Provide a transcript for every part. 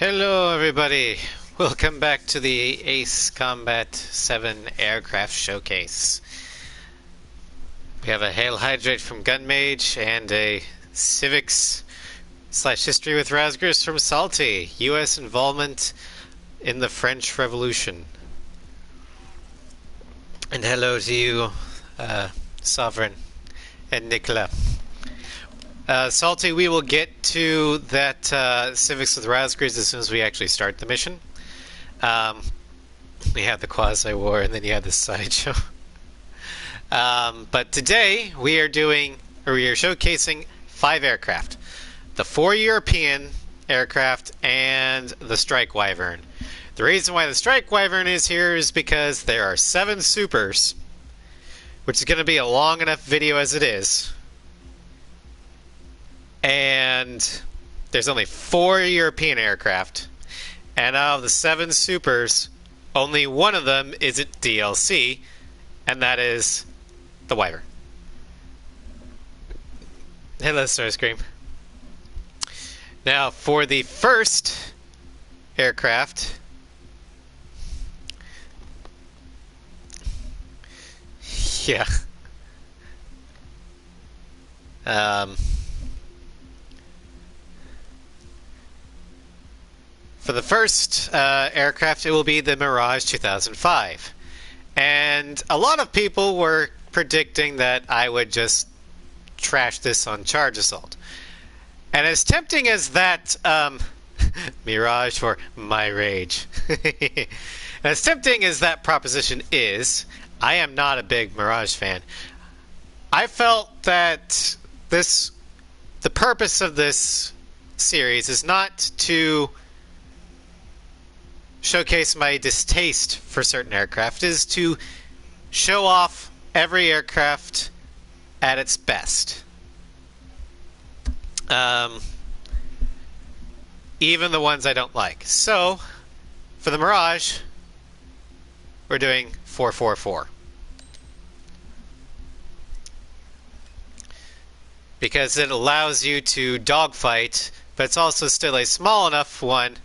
Hello everybody, welcome back to the Ace Combat 7 Aircraft Showcase. We have a Hail Hydrate from Gunmage and a Civics / History with Razgers from Salty, US involvement in the French Revolution. And hello to you, Sovereign and Nicola. Salty, we will get to that Civics with Razgers as soon as we actually start the mission. We have the Quasi-War and then you have the sideshow. But today we are showcasing 5 aircraft. The 4 European aircraft and the Strike Wyvern. The reason why the Strike Wyvern is here is because there are 7 supers, which is going to be a long enough video as it is. And there's only 4 European aircraft, and out of the 7 supers, only one of them is at DLC, and that is the Wyvern. Hello, Starscream. Now, for the first aircraft, yeah. For the first aircraft, it will be the Mirage 2005. And a lot of people were predicting that I would just trash this on Charge Assault. And as tempting as that Mirage for my rage, as tempting as that proposition is, I am not a big Mirage fan. I felt that the purpose of this series is not to showcase my distaste for certain aircraft, is to show off every aircraft at its best. Even the ones I don't like. So, for the Mirage, we're doing 444. Because it allows you to dogfight, but it's also still a small enough one.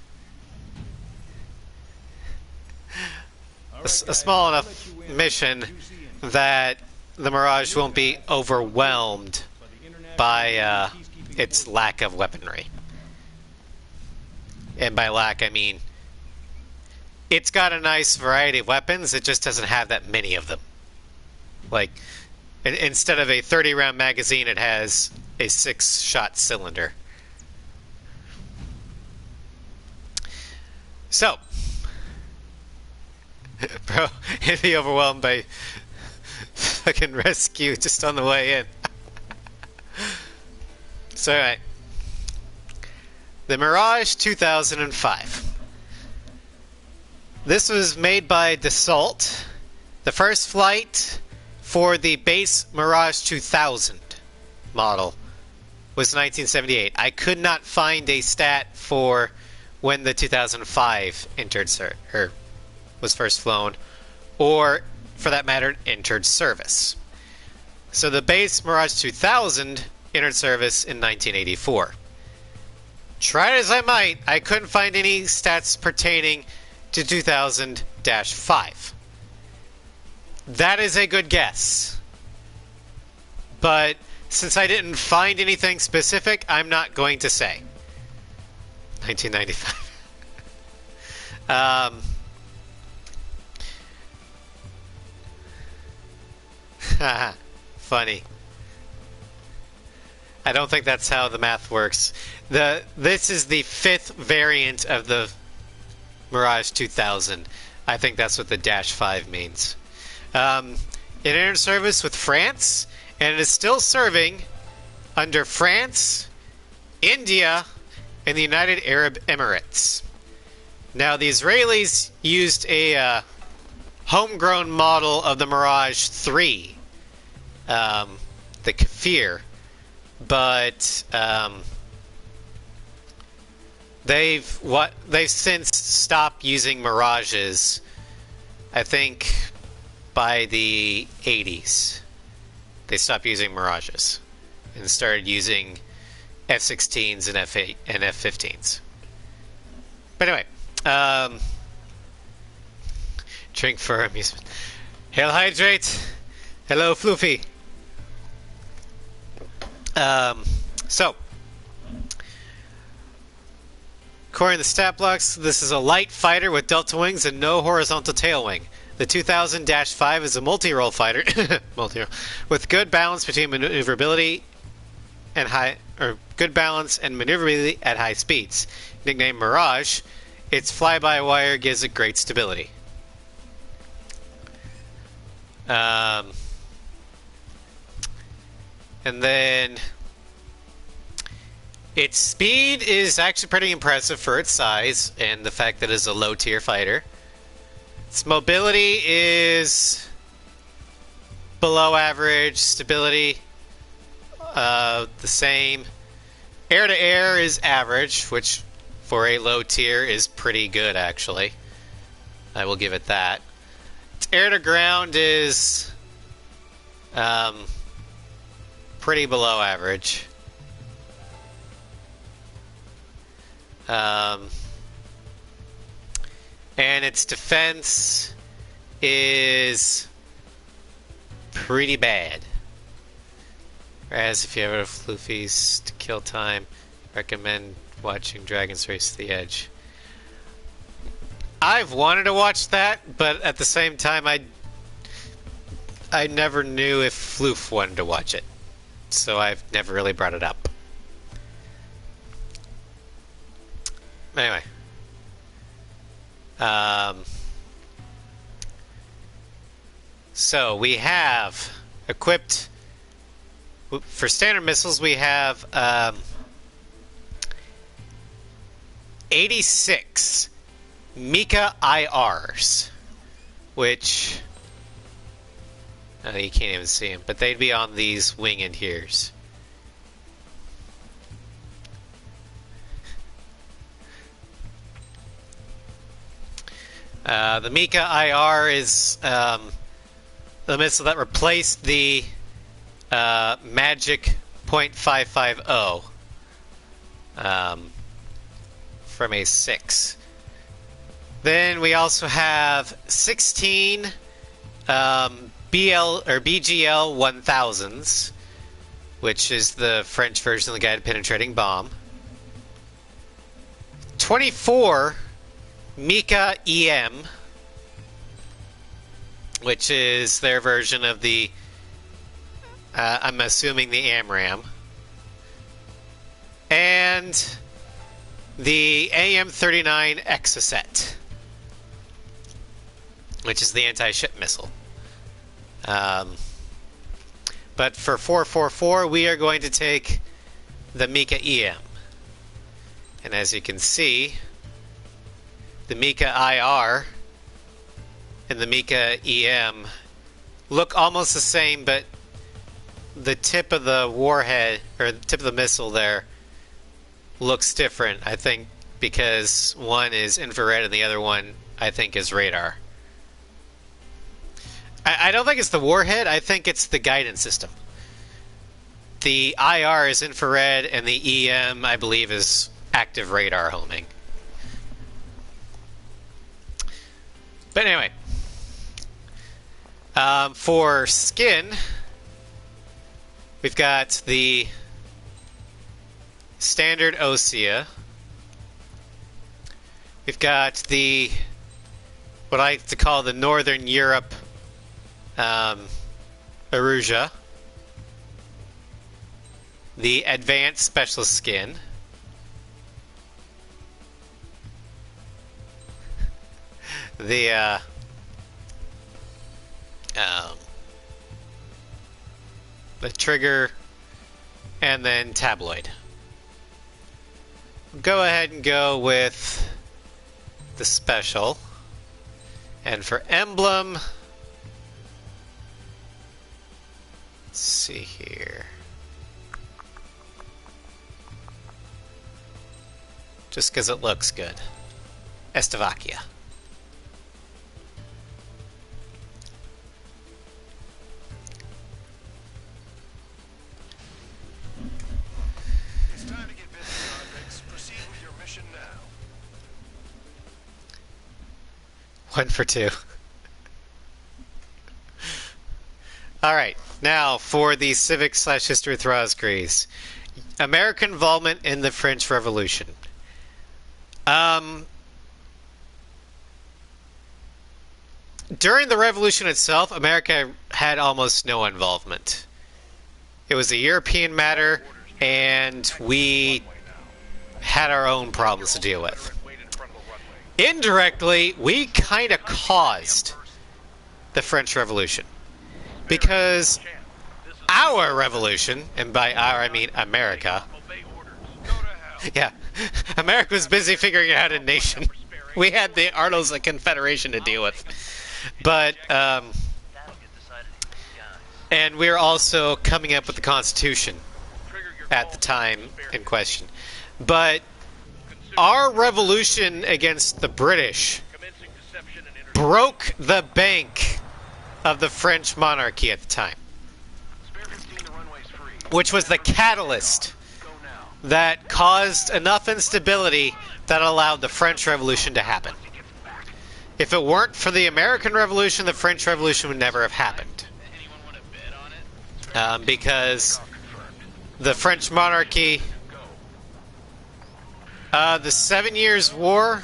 A small enough mission that the Mirage won't be overwhelmed by its lack of weaponry. And by lack, I mean it's got a nice variety of weapons, it just doesn't have that many of them. Like, instead of a 30-round magazine, it has a 6-shot cylinder. So, bro, he'd be overwhelmed by fucking rescue just on the way in. So, alright. The Mirage 2005. This was made by Dassault. The first flight for the base Mirage 2000 model was 1978. I could not find a stat for when the 2005 was first flown, or for that matter, entered service. So the base Mirage 2000 entered service in 1984. Tried as I might, I couldn't find any stats pertaining to 2000-5. That is a good guess. But since I didn't find anything specific, I'm not going to say. 1995. Funny. I don't think that's how the math works. This is the 5th variant of the Mirage 2000. I think that's what the -5 means. It entered service with France, and it is still serving under France, India, and the United Arab Emirates. Now, the Israelis used a homegrown model of the Mirage 3, the Kafir, but they've since stopped using Mirages. I think by the 80s, they stopped using Mirages and started using F-16s and F-15s. But anyway, drink for amusement. Hail hydrate. Hello, Floofy. So, according to the stat blocks, this is a light fighter with delta wings and no horizontal tail wing. The 2000-5 is a multi-role fighter, with good balance between maneuverability and good balance and maneuverability at high speeds. Nicknamed Mirage, its fly-by-wire gives it great stability. And then its speed is actually pretty impressive for its size and the fact that it's a low-tier fighter. Its mobility is below average. Stability, the same. Air-to-air is average, which for a low tier is pretty good, actually. I will give it that. Its air-to-ground is pretty below average. And its defense is pretty bad. Whereas if you have a Floofies to kill time, recommend watching Dragon's Race to the Edge. I've wanted to watch that, but at the same time I never knew if Floof wanted to watch it. So I've never really brought it up. Anyway. So we have equipped for standard missiles. We have 86 Mika IRs, which you can't even see them, but they'd be on these wing adheres. The Mika IR is the missile that replaced the Magic .550 from a 6. Then we also have 16 BGL 1000s, which is the French version of the guided penetrating bomb. 24 Mika EM, which is their version of the, I'm assuming the AMRAAM. And the AM-39 Exocet, which is the anti-ship missile. But for 444, we are going to take the Mika EM. And as you can see, the Mika IR and the Mika EM look almost the same, but the tip of the warhead, or the tip of the missile there, looks different, I think, because one is infrared and the other one, I think, is radar. I don't think it's the warhead, I think it's the guidance system. The IR is infrared and the EM, I believe, is active radar homing. But anyway, for skin, we've got the standard Osea. We've got the, what I like to call the Northern Europe Aruja. The advanced specialist skin. The trigger, and then tabloid. Go ahead and go with the special. And for emblem, let's see here. Just because it looks good. Estevakia. One for two. Alright, now for the civic/history with Rosgreaves. American involvement in the French Revolution. During the Revolution itself, America had almost no involvement. It was a European matter, and we had our own problems to deal with. Indirectly, we kind of caused the French Revolution. Because our revolution, and by our I mean America, yeah, America was busy figuring out a nation. We had the Arnold's Confederation to deal with. But, and we were also coming up with the Constitution at the time in question. But our revolution against the British broke the bank of the French monarchy at the time, which was the catalyst that caused enough instability that allowed the French Revolution to happen. If it weren't for the American Revolution, the French Revolution would never have happened. Because the French monarchy, the 7 Years' War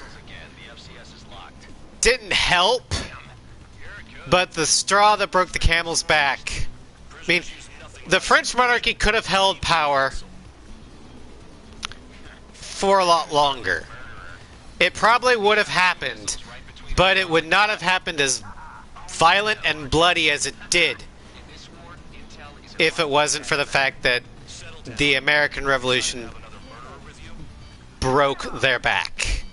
didn't help, but the straw that broke the camel's back. I mean, the French monarchy could have held power for a lot longer. It probably would have happened, but it would not have happened as violent and bloody as it did if it wasn't for the fact that the American Revolution broke their back.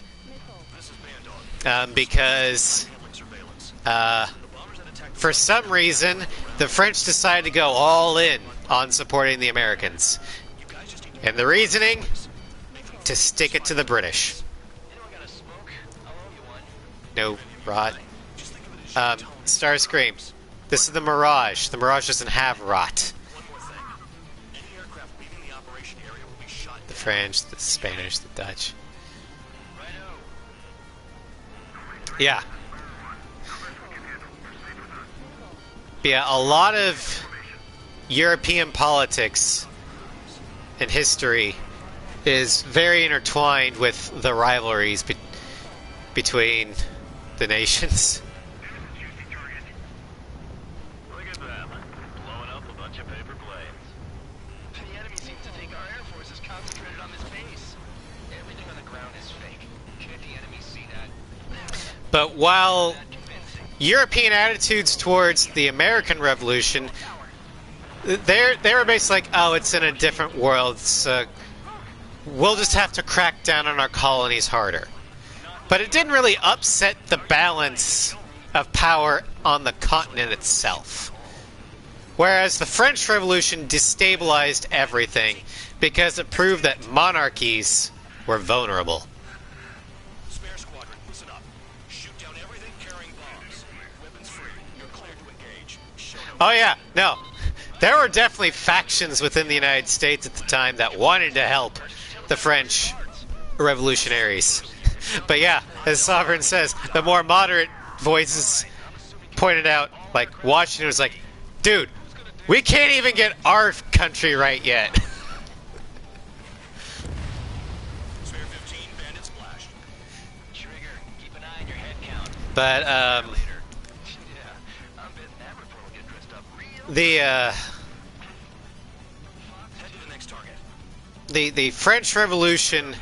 Because for some reason, the French decided to go all in on supporting the Americans. And the reasoning? To stick it to the British. No, rot. Starscream. This is the Mirage. The Mirage doesn't have rot. The French, the Spanish, the Dutch. Yeah. Yeah, a lot of European politics and history is very intertwined with the rivalries between the nations. Look at them, blowing up a bunch of paper planes. The enemy seems to think our air force is concentrated on this base. Everything on the ground is fake. Can't the enemy see that? But while European attitudes towards the American Revolution, they were basically like, oh, it's in a different world, so we'll just have to crack down on our colonies harder. But it didn't really upset the balance of power on the continent itself. Whereas the French Revolution destabilized everything because it proved that monarchies were vulnerable. Spare squadron, listen up. Shoot down everything carrying bombs. Weapons free. You're cleared to engage. Oh yeah, no. There were definitely factions within the United States at the time that wanted to help the French revolutionaries. But yeah, as Sovereign says, the more moderate voices pointed out, like Washington was like, dude, we can't even get our country right yet. Spare 15, bandit splash. Trigger, keep an eye on your head count. But Yeah, I'm betting that report will get dressed up real. the Head to the next target. the French Revolution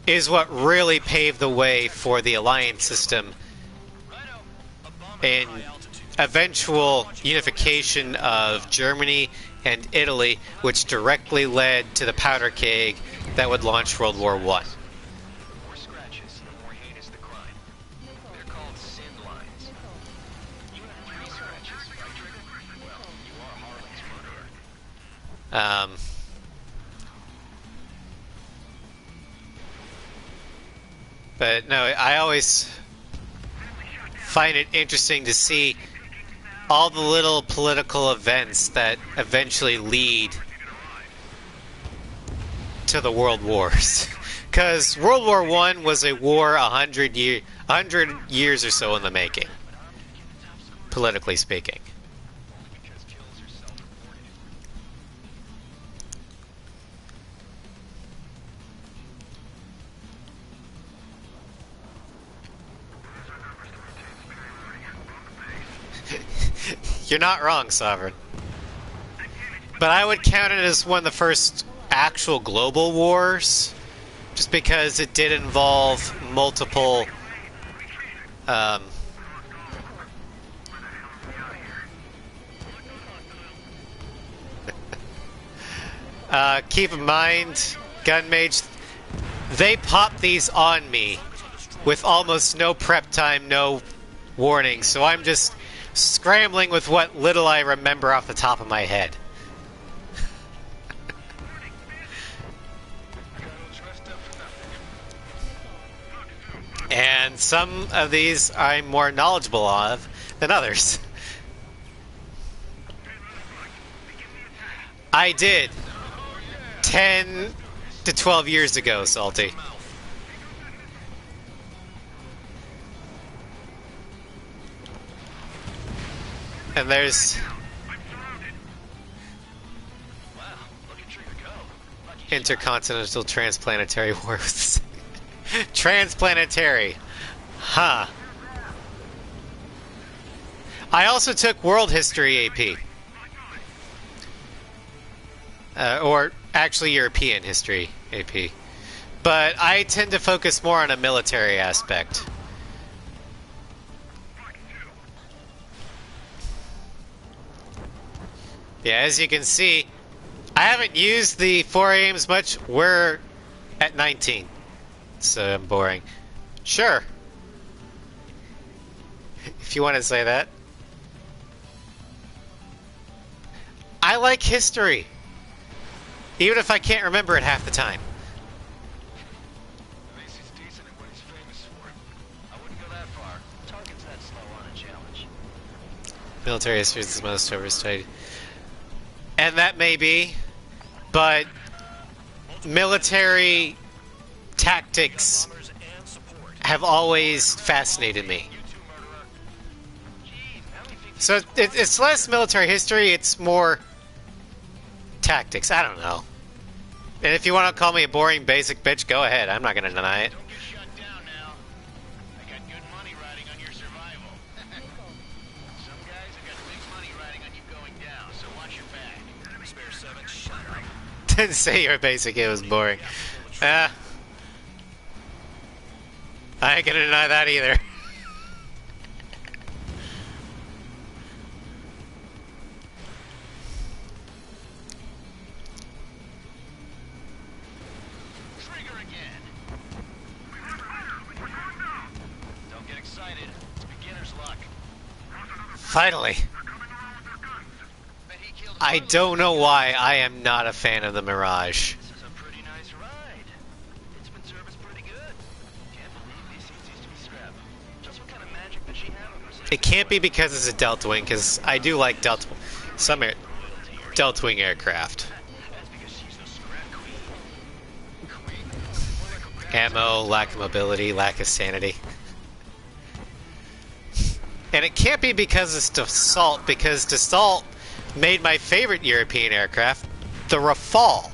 is what really paved the way for the alliance system and eventual unification of Germany and Italy, which directly led to the powder keg that would launch World War I. The more scratches, the more heinous the crime. They're called sin lines. You have 3 scratches, right, Trigger? Well, you are Harlan's murderer. But no, I always find it interesting to see all the little political events that eventually lead to the World Wars. Because World War I was a war 100 years or so in the making, politically speaking. Because kills are self-reported. You're not wrong, Sovereign. But I would count it as one of the first actual global wars, just because it did involve multiple keep in mind, Gun Mage, they pop these on me with almost no prep time, no warning, so I'm just scrambling with what little I remember off the top of my head. And some of these I'm more knowledgeable of than others. I did 10 to 12 years ago, Salty. And there's intercontinental transplanetary wars. Transplanetary. Huh. I also took World History AP. Or actually European History AP. But I tend to focus more on a military aspect. Yeah, as you can see, I haven't used the 4 aims much. We're at 19. So I'm boring. Sure. If you want to say that. I like history. Even if I can't remember it half the time. At least he's decent at what he's famous for. I wouldn't go that far. Target's that slow on a challenge. Military history is the most overstudied. And that may be, but military tactics have always fascinated me. So it's less military history, it's more tactics. I don't know. And if you want to call me a boring basic bitch, go ahead. I'm not going to deny it. Don't get shut down now. I got good money riding on your survival. Some guys have got big money riding on you going down, so watch your back. Spare 7, shut up. Didn't say you were basic, it was boring. I ain't gonna deny that either. Trigger again. Don't get excited. It's beginner's luck. Finally. Bet he killed I don't know why I am not a fan of the Mirage. This is a pretty nice ride. It's been serviced pretty good. Can't believe these things used to be scrap. Just what kind of magic did she have? It can't be because it's a Delta Wing, because I do like Delta Wing aircraft. That's because she's the scrap queen. Ammo, lack of mobility, lack of sanity. And it can't be because it's Dassault, because Dassault made my favorite European aircraft, the Rafale.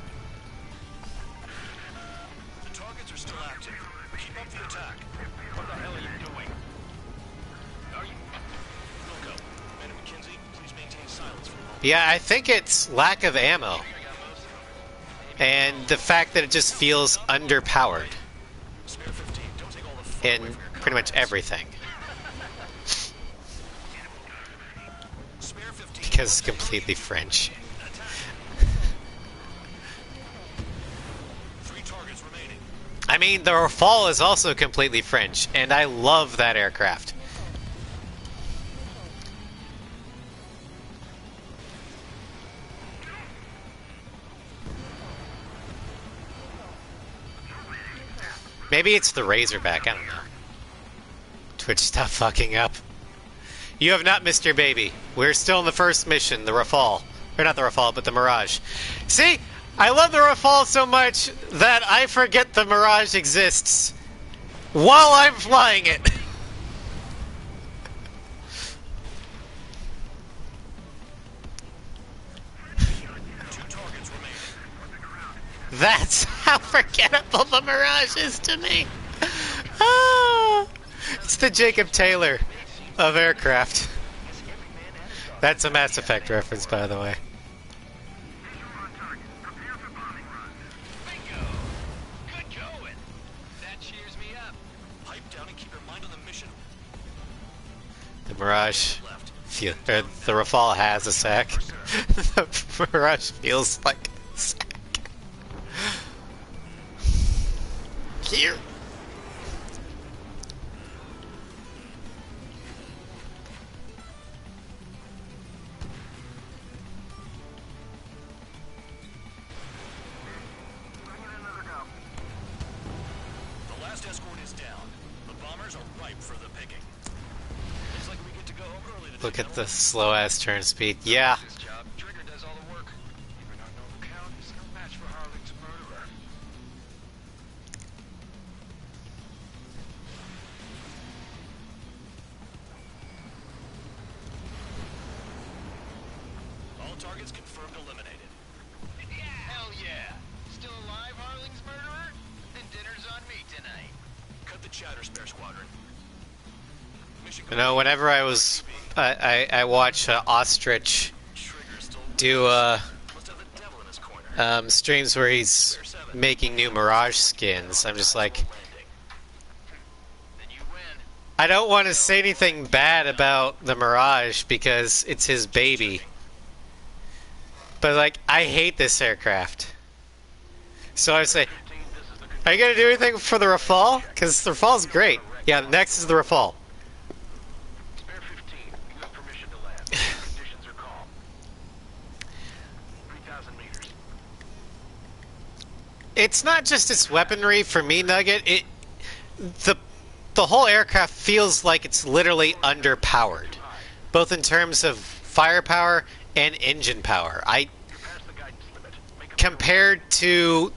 The targets are still active. Keep up the attack. What the hell are you doing? Are you? Wilco, Man and McKenzie, please maintain silence for a moment. Yeah, I think it's lack of ammo. I got most of them. And the fact that it just feels underpowered Spare 15. Don't take all the fun in away from your pretty much comrades. everything. Spare 15. Because it's completely French. Attack. 3 targets remaining. I mean, the Rafale is also completely French, and I love that aircraft. Maybe it's the Razorback, I don't know. Twitch, stop fucking up. You have not missed your baby. We're still in the first mission, the Rafale. Or not the Rafale, but the Mirage. See? I love the Rafale so much that I forget the Mirage exists while I'm flying it. That's how forgettable the Mirage is to me. Ah, it's the Jacob Taylor of aircraft. That's a Mass Effect reference, by the way. Bingo! Good going. That cheers me up. Pipe down and keep your mind on the mission. The Mirage, the Rafale has a sack. The Mirage feels like a sack. Here. The last escort is down. The bombers are ripe for the picking. Looks like we get to go home early today. Look at the slow ass turn speed. Yeah. This job, Trigger does all the work. Even our noble count is no match for Harling's murderer. All targets confirmed eliminated. Hell yeah! Still alive, Harling's murderer? Then dinner's on me tonight. Cut the chatter, Spare Squadron. Mission You know, whenever I was, I watch Ostrich do must have the devil in his corner. streams where he's making new Mirage skins. I'm just like, Then you win. I don't want to say anything bad about the Mirage because it's his baby. But like, I hate this aircraft. So I say, are you gonna do anything for the Rafale? Because the Rafale's great. Yeah, next is the Rafale. Spare 15. You have permission to land. Conditions are calm. 3,000 meters. It's not just its weaponry for me, Nugget. The whole aircraft feels like it's literally underpowered, both in terms of firepower and engine power. You're past the guidance limit. Make a Compared to,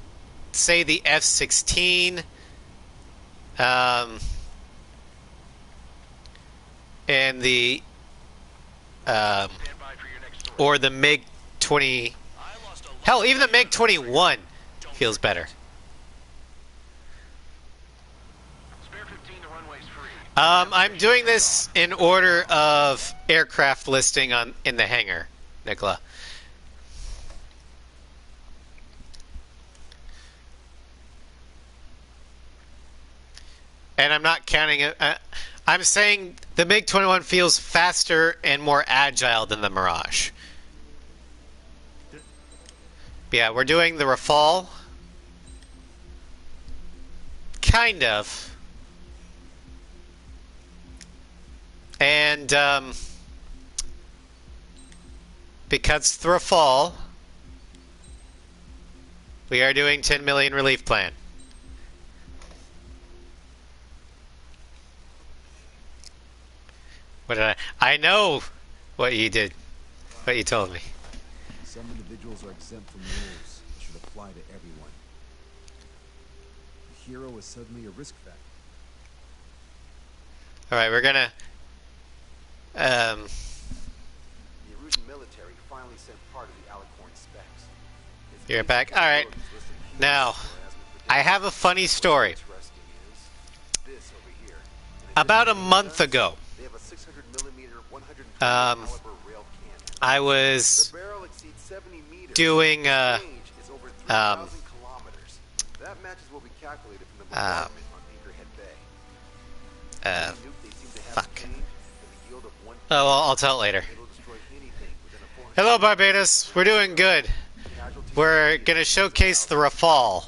say, the F-16, and the stand by for your next order. or the MiG-20. I lost a lot. Hell, even the MiG-21 feels better. Spare 15. The runway's free. I'm doing this in order of aircraft listing in the hangar, Nicola. And I'm not counting it. I'm saying the MiG-21 feels faster and more agile than the Mirage. Yeah, we're doing the Rafale. Kind of. And because it's the Rafale, we are doing 10 million relief plan. What did I know what you did. What you told me. Some individuals are exempt from rules. It should apply to everyone. The hero is suddenly a risk factor. Alright, we're gonna The Erusian military finally sent part of the Alicorn specs. It's You're basically back? Alright. listed here, Now, whereas with I have a funny story. interesting is this over here. About a month ago, They have a 600 millimeter, 120 Um, caliber rail cannon. I was The barrel exceeds 70 meters. doing Range is over 3,000 um, kilometers. That matches what we calculated from the bombardment on Anchorhead Bay. uh, The nuke they seem to have fuck. obtained with a yield of 1 oh, well, I'll tell it later. it'll destroy anything within a 400 Hello, Barbados. We're doing good. casualty. We're gonna showcase the Rafale.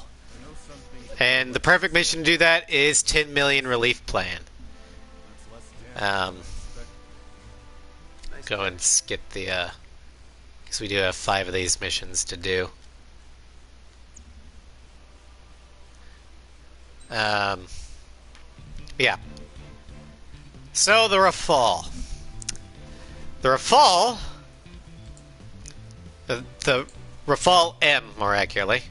And the perfect mission to do that is 10 million relief plan. Go and skip the, because we do have 5 of these missions to do. Yeah. So the Rafale. The Rafale, the Rafale M, more accurately,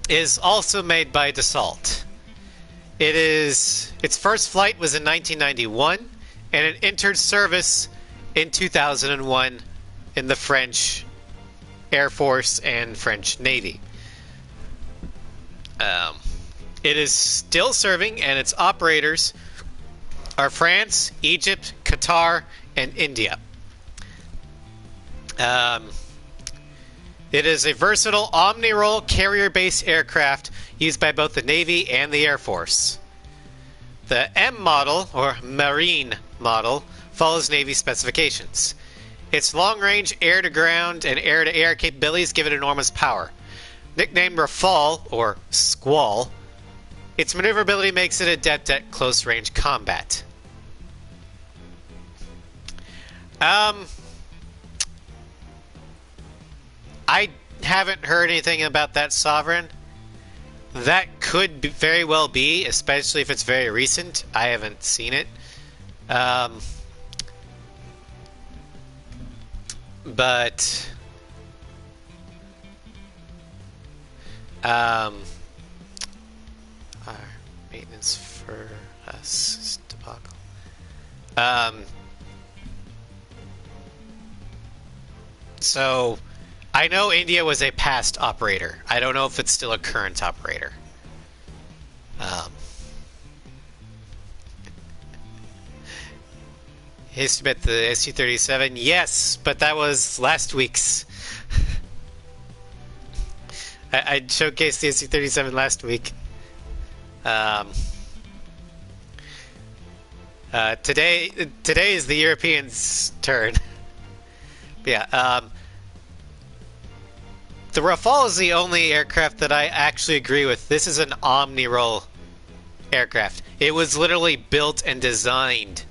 is also made by Dassault. Its first flight was in 1991, and it entered service in 2001 in the French Air Force and French Navy. It is still serving, and its operators are France, Egypt, Qatar, and India. It is a versatile omni-role carrier-based aircraft used by both the Navy and the Air Force. The M model, or Marine model, follows Navy specifications. Its long-range air-to-ground and air-to-air capabilities give it enormous power. Nicknamed Rafale, or Squall, its maneuverability makes it adept at close-range combat. I haven't heard anything about that Sovereign. That could very well be, especially if it's very recent. I haven't seen it. But our maintenance for us debacle. So I know India was a past operator. I don't know if it's still a current operator. History about the SU-37, yes, but that was last week's. I showcased the SU-37 last week. Today is the Europeans' turn. Yeah. The Rafale is the only aircraft that I actually agree with. This is an omni-role aircraft. It was literally built and designed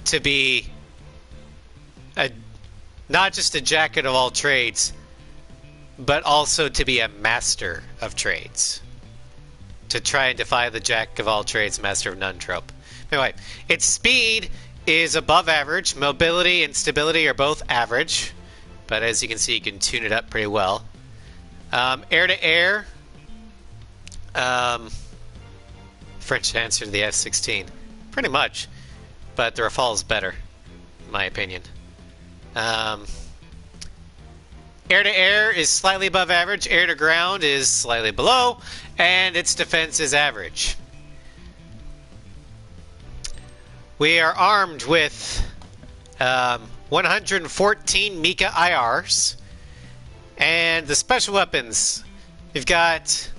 to be not just a jacket of all trades, but also to be a master of trades. To try and defy the jack of all trades, master of none trope. Anyway, its speed is above average. Mobility and stability are both average. But as you can see, you can tune it up pretty well. Air-to-air. French answer to the F-16. Pretty much. But the Rafale is better, in my opinion. Air-to-air is slightly above average. Air-to-ground is slightly below. And its defense is average. We are armed with 114 Mika IRs. And the special weapons, we've got,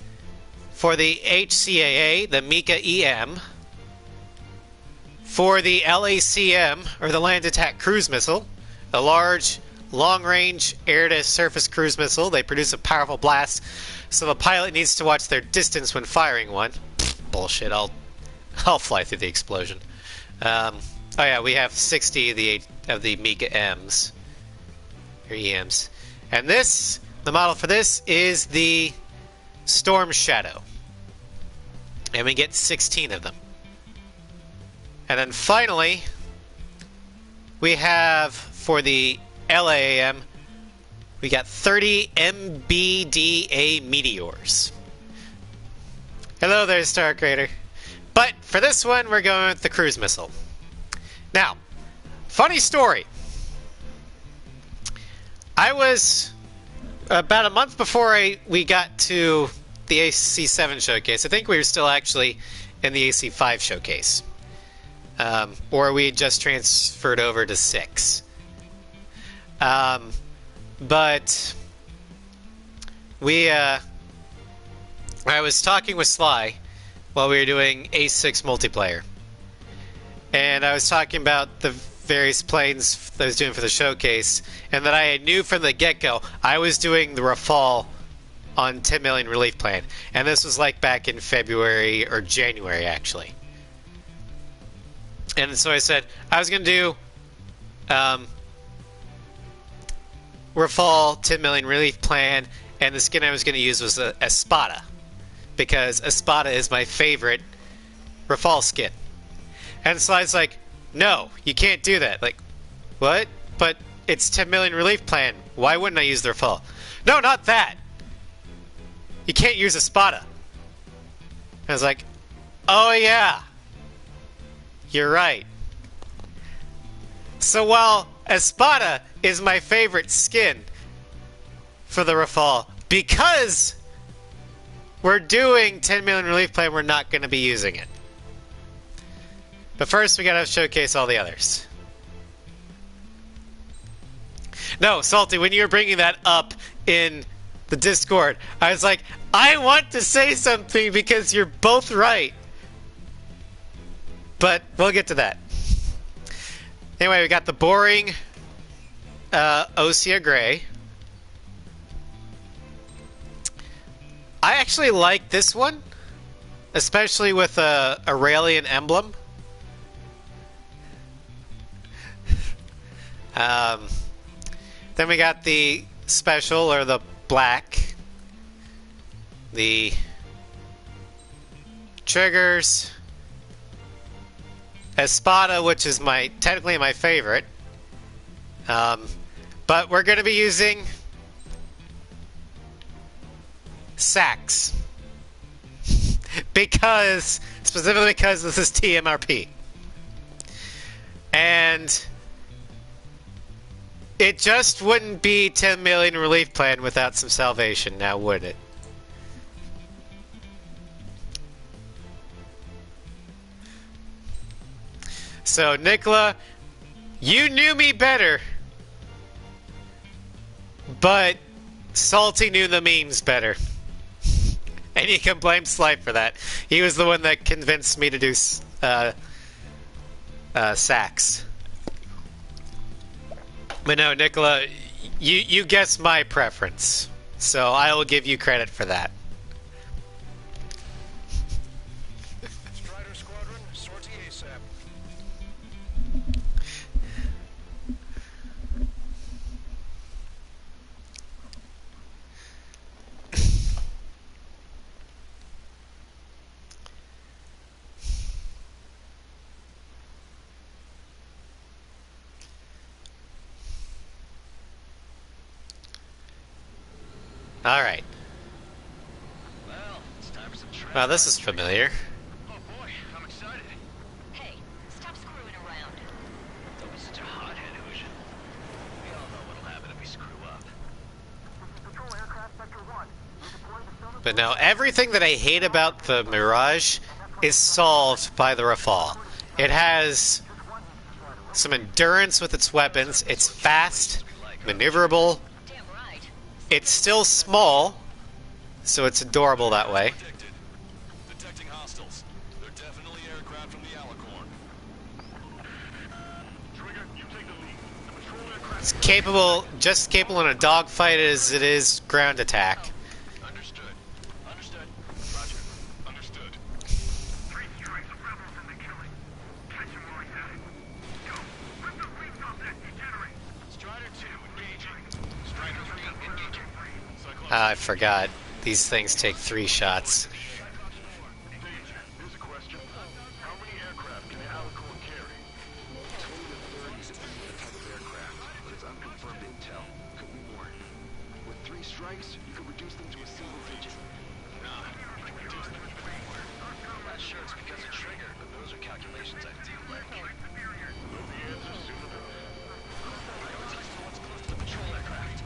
for the HCAA, the Mika EM. For the LACM, or the Land Attack Cruise Missile, a large, long-range air-to-surface cruise missile. They produce a powerful blast, so the pilot needs to watch their distance when firing one. Bullshit, I'll fly through the explosion. Oh yeah, we have 60 of the Mika M's, or EMs. And this, the model for this, is the Storm Shadow. And we get 16 of them. And then finally, we have, for the LAAM, we got 30 MBDA Meteors. Hello there, Star Crater. But for this one, we're going with the cruise missile. Now, funny story. I was, about a month before we got to the AC-7 showcase, I think we were still actually in the AC-5 showcase. Or we had just transferred over to 6. But I was talking with Sly while we were doing A6 multiplayer. And I was talking about the various planes that I was doing for the showcase, and that I knew from the get-go I was doing the Rafale on 10 million relief plan. And this was like back in February or January, actually. And so I said I was going to do Rafale 10 million relief plan, and the skin I was going to use was a Espada, because Espada is my favorite Rafale skin. And Slide's like, no, you can't do that. Like, what? But it's 10 million relief plan. Why wouldn't I use the Rafale? No, not that. You can't use a Spada. I was like, oh yeah. You're right. So while Espada is my favorite skin for the Rafale, because we're doing 10 million relief plan, we're not going to be using it. But first, we got to showcase all the others. No, Salty, when you were bringing that up in the Discord, I was like, I want to say something because you're both right. But we'll get to that. Anyway, we got the boring Osea Gray. I actually like this one, especially with a Aurelian emblem. Then we got the special, or the black. The triggers. Espada, which is technically my favorite. But we're going to be using Sax. Specifically because this is TMRP. And it just wouldn't be 10 million relief plan without some salvation, now would it? So, Nicola, you knew me better, but Salty knew the memes better. And you can blame Slipe for that. He was the one that convinced me to do Sax. But no, Nicola, you guessed my preference, so I will give you credit for that. Strider Squadron, sortie ASAP. Alright. Well, it's time for some trash. Wow, this is familiar. Oh boy, I'm excited. Hey, stop screwing around. Don't be such a hothead, Ocean. We all know what'll happen if we screw up. But no, everything that I hate about the Mirage is solved by the Rafale. It has some endurance with its weapons. It's fast, maneuverable. Damn right. It's still small, so it's adorable that way. Detected. Detecting hostiles. They're definitely aircraft from the Alicorn. Trigger, you take the lead. The patrol aircraft. It's capable, just capable in a dogfight as it is ground attack. Understood. Understood. Roger. Understood. 3 strikes of rebels in the killing. Catch him like that. Go. Rip the wings off that degenerate. Strider 2 engaging. Strider 3 engaging. I forgot. These things take 3 shots. Here's a question. How many aircraft can the Alicorn carry? 20 to 30 depending on the type of aircraft, but it's unconfirmed intel. Could be more. With 3 strikes, you could reduce them to a single digit. Nah, you can reduce them even more. I'm not sure it's because of trigger, but those are calculations I do like. Know the answer soon enough. Prioritize the ones close to the patrol aircraft.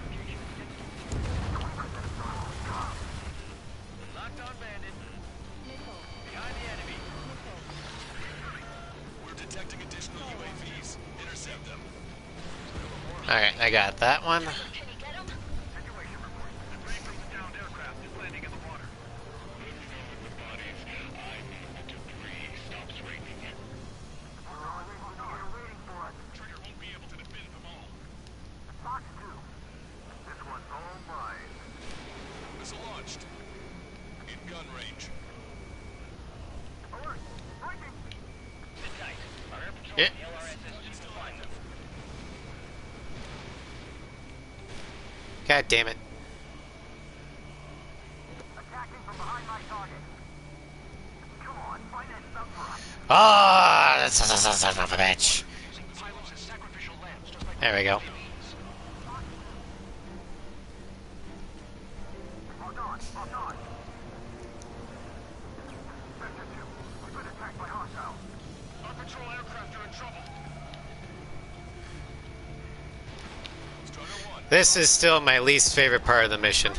Locked on bandit. Behind the enemy. We're detecting additional UAVs. Intercept them. Alright, I got that one. Can you get him? Situation report. The brake from the downed aircraft is landing in the water. With bodies, I need the debris stops raining. Trigger won't be able to defend them all. Fox 2. This one's all mine. Missile launched. In gun range. Alert! Breaking! Sit tight. Our air patrol Yeah. and the LRSS just find them. God damn it. Attacking from behind my target. Come on, find that stuff for us. Ah, that's son of a bitch. Using pilots as sacrificial lambs, just like There we go. UAVs. Our patrol aircraft are in trouble. Strider 1. This is still my least favorite part of the mission.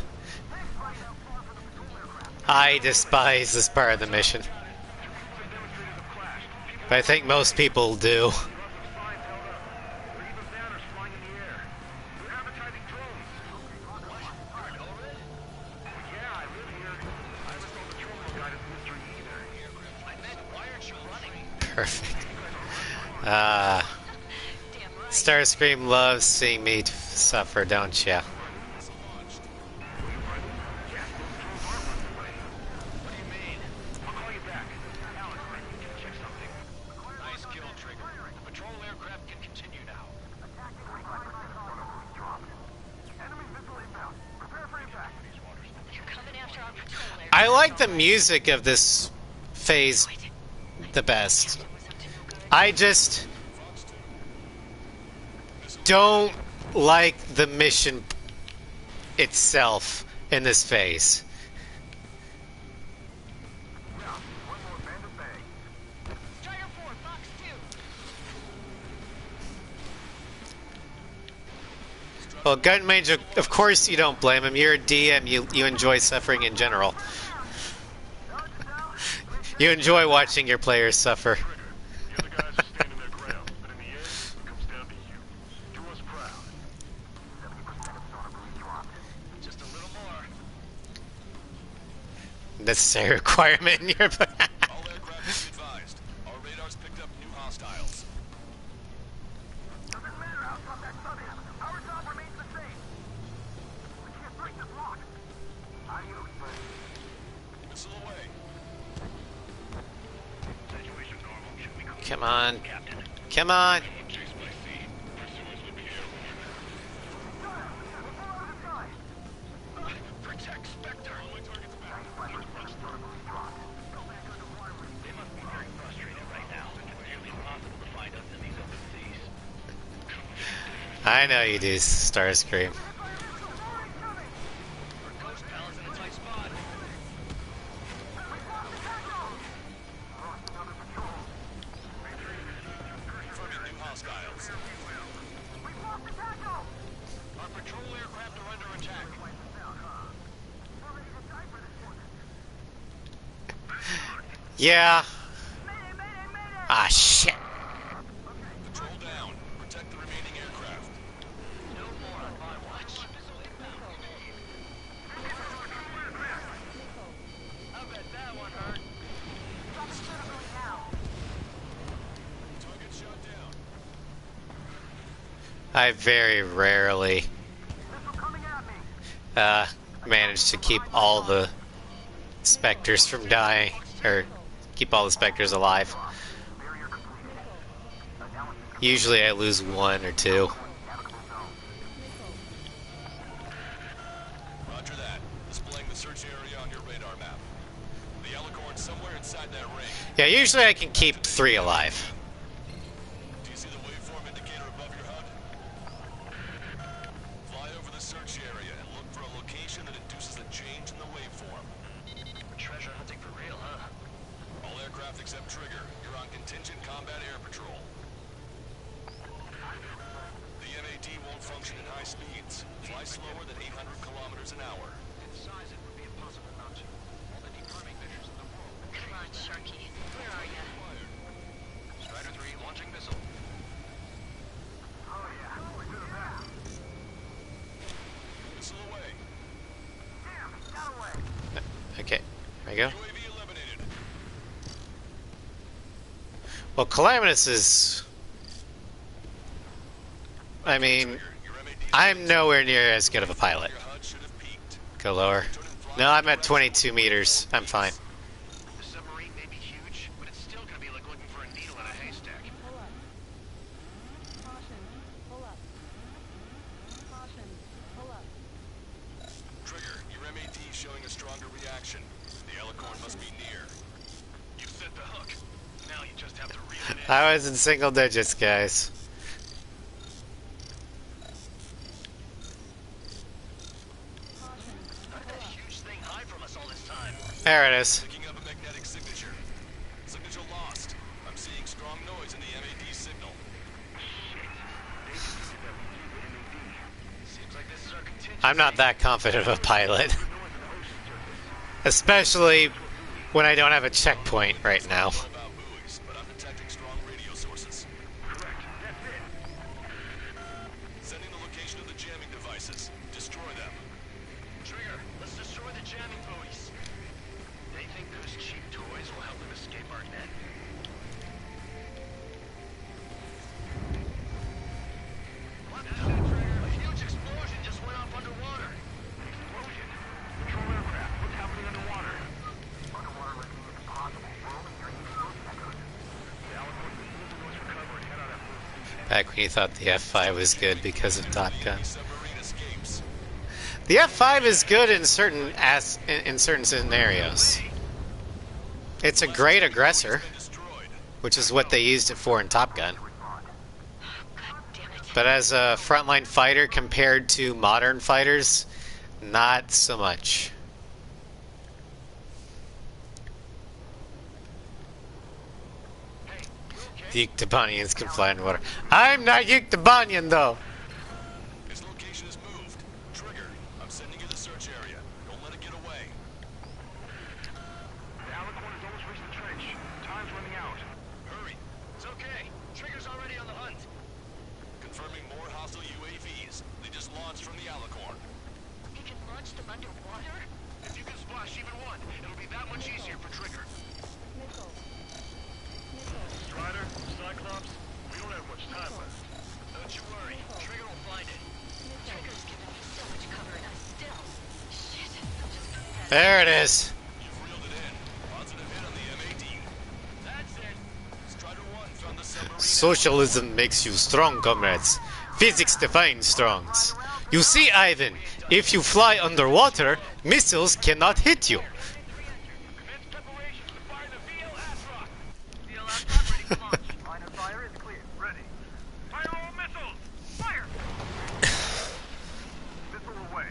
I despise this part of the mission. But I think most people do. Perfect. Starscream loves seeing me suffer, don't ya? Nice kill, Trigger. The patrol aircraft can continue now. They're coming after our patrol aircraft. I like the music of this phase the best. I just don't like the mission itself in this phase. Strider 4, Fox 2. Well, Gunmage, of course you don't blame him. You're a DM. You enjoy suffering in general. You enjoy watching your players suffer. The other guys are standing their ground, but in the end, it comes down to you. Do us proud. Just a little more. Necessary requirement in your. All aircraft be advised. Our radars picked up new hostiles. Missile away. Situation normal. Should we call Come on. Captain? Come on. Chase by sea. Pursuers would be protect Spectre. All my targets back. They must be very frustrated right now. It's nearly impossible to find us in these open seas. I know you do, Starscream. Our ghost pal is in a tight spot. Confirming new hostiles. Our patrol aircraft are under attack. Yeah. Ah, shit. Patrol down. Protect the remaining aircraft. No more on my watch. I bet that one hurt. Target shot down. I very rarely manage to keep all the specters from dying, or keep all the specters alive. Usually I lose one or two. Roger that. Displaying the search area on your radar map. The Alicorn's somewhere inside that ring. Yeah, usually I can keep 3 alive. Do you see the waveform indicator above your HUD? Fly over the search area and look for a location that induces a change in the waveform. Treasure hunting for real, huh? All aircraft except Trigger, you're on contingent combat air patrol. The MAD won't function at high speeds. Fly slower than 800 kilometers an hour. Its size, it would be impossible not to. All the depriming measures in the world. Come on, Sharky. Where are you? Strider 3 launching missile. Missile away. Okay, there we go. UAV eliminated. Well, Calamitous is... I mean, Your MAD I'm nowhere near as good of a pilot. your HUD should have peaked. Go lower. No, I'm at 22 meters. I'm fine. The submarine may be huge, but it's still gonna be like looking for a needle in a haystack. Pull up. Caution. Pull up. Caution. Pull up. Trigger, your MAD showing a stronger reaction. The Alicorn must be near. You set the hook. Now you just have to reel it in. I was in single digits, guys. Caution. How did that huge thing hide all this time? There it is. Picking up a magnetic signature. Signature lost. I'm seeing strong noise in the MAD signal. Seems like this is our contingency. I'm not that confident of a pilot. Especially when I don't have a checkpoint right now. About buoys, but I'm detecting strong radio sources. Correct. That's it. Sending the location of the jamming devices. Destroy them. Trigger, let's destroy the jamming buoys. They think those cheap toys will help them escape our net. What the hell, Trigger? A huge explosion just went off underwater. Explosion? Control aircraft. What's happening underwater? Underwater lifting is impossible. We're only hearing explosion echoes. The Alicorn will move the noise recover and head out at full speed. Back when you thought the F5 was good because of Top Gun. Submarine escapes. The F5 is good in certain scenarios. It's a great aggressor, Been destroyed. which is what they used it for in Top Gun. God damn it. But as a frontline fighter compared to modern fighters, not so much. Yuktabanians can fly in water. I'm not Yuktabanian though. Its location is moved. Trigger, I'm sending you the search area. Don't let it get away. The Alicorn has almost reached the trench. Time's running out. Hurry. It's okay. Trigger's already on the hunt. Confirming more hostile UAVs. They just launched from the Alicorn. You can launch them underwater? If you can splash even one, it'll be that much easier for Trigger. Missile. Strider, Cyclops, we don't have much time left. Don't you worry. Trigger will find it. Trigger's giving me so much cover and I'm still... Shit, I'm just gonna pass. There it is. You've reeled it in. Positive hit on the MAD. That's it. Strider 1 found the submarine. Socialism makes you strong, comrades. Physics defines strongs. You see, Ivan, if you fly underwater, missiles cannot hit you. Commence preparations to fire the VL Astrock. VL Astrock ready for launch. Line of fire is clear. Ready. Fire all missiles. Fire. Missile away.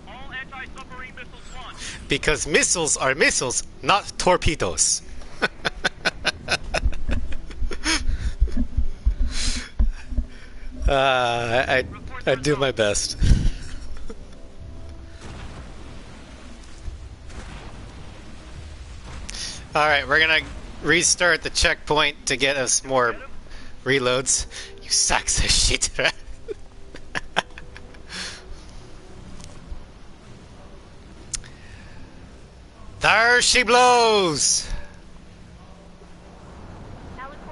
All anti-submarine missiles launched. Because missiles are missiles, not torpedoes. I do my best. Alright, we're gonna restart the checkpoint to get us more reloads. You sacks of shit. There she blows!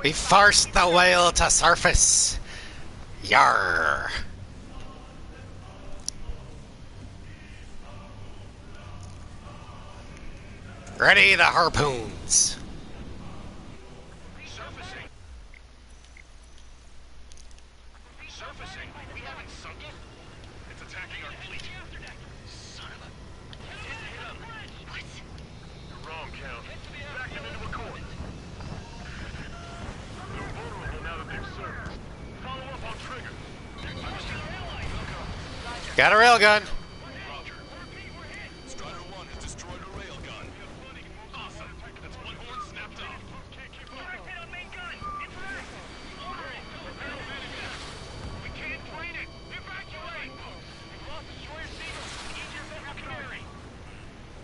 We forced the whale to surface. Yarr. Ready the harpoons. Surfacing. Surfacing. We haven't sunk it. It's attacking our fleet. Son of a... Didn't hit him. What? You're wrong, Count. Back them into a court. They're vulnerable now that they've served. Follow up on Trigger. Got a railgun. Roger. Strider 1 has destroyed a railgun. Awesome. That's one horn snapped off. Direct hit on main gun. Interact. We can't drain it. Evacuate. We've lost destroyer signals. Easier vessel carry.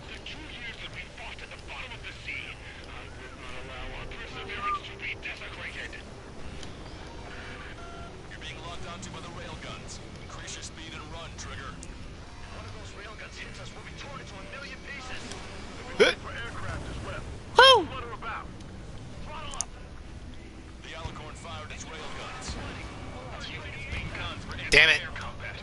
The 2 years that we fought at the bottom of the sea, I will not allow our perseverance to be desecrated. You're being locked onto by the railguns. Increase your speed and run, Trigger. One of those railguns hits us, we'll be torn into a million pieces. Huh. For aircraft as well. Woo! Flutter about. Throttle up. The Alicorn fired its railguns. It's using its main guns for Damn it. anti-air combat.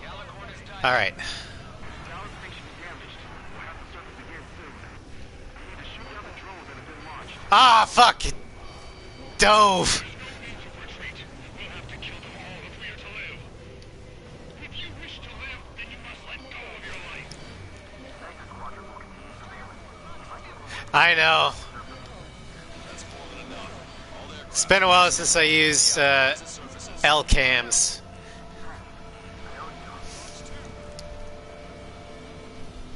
The Alicorn is dying. Alright. Tower station is damaged. We'll have to surface again soon. We need to shoot down the drones that have been launched. Ah, fuck it. Dove. Retreat. We'll have to kill them all if we are to live. If you wish to live, then you must let go of your life. I know. That's more than enough. All their It's been a while since I used surfaces. L-cams.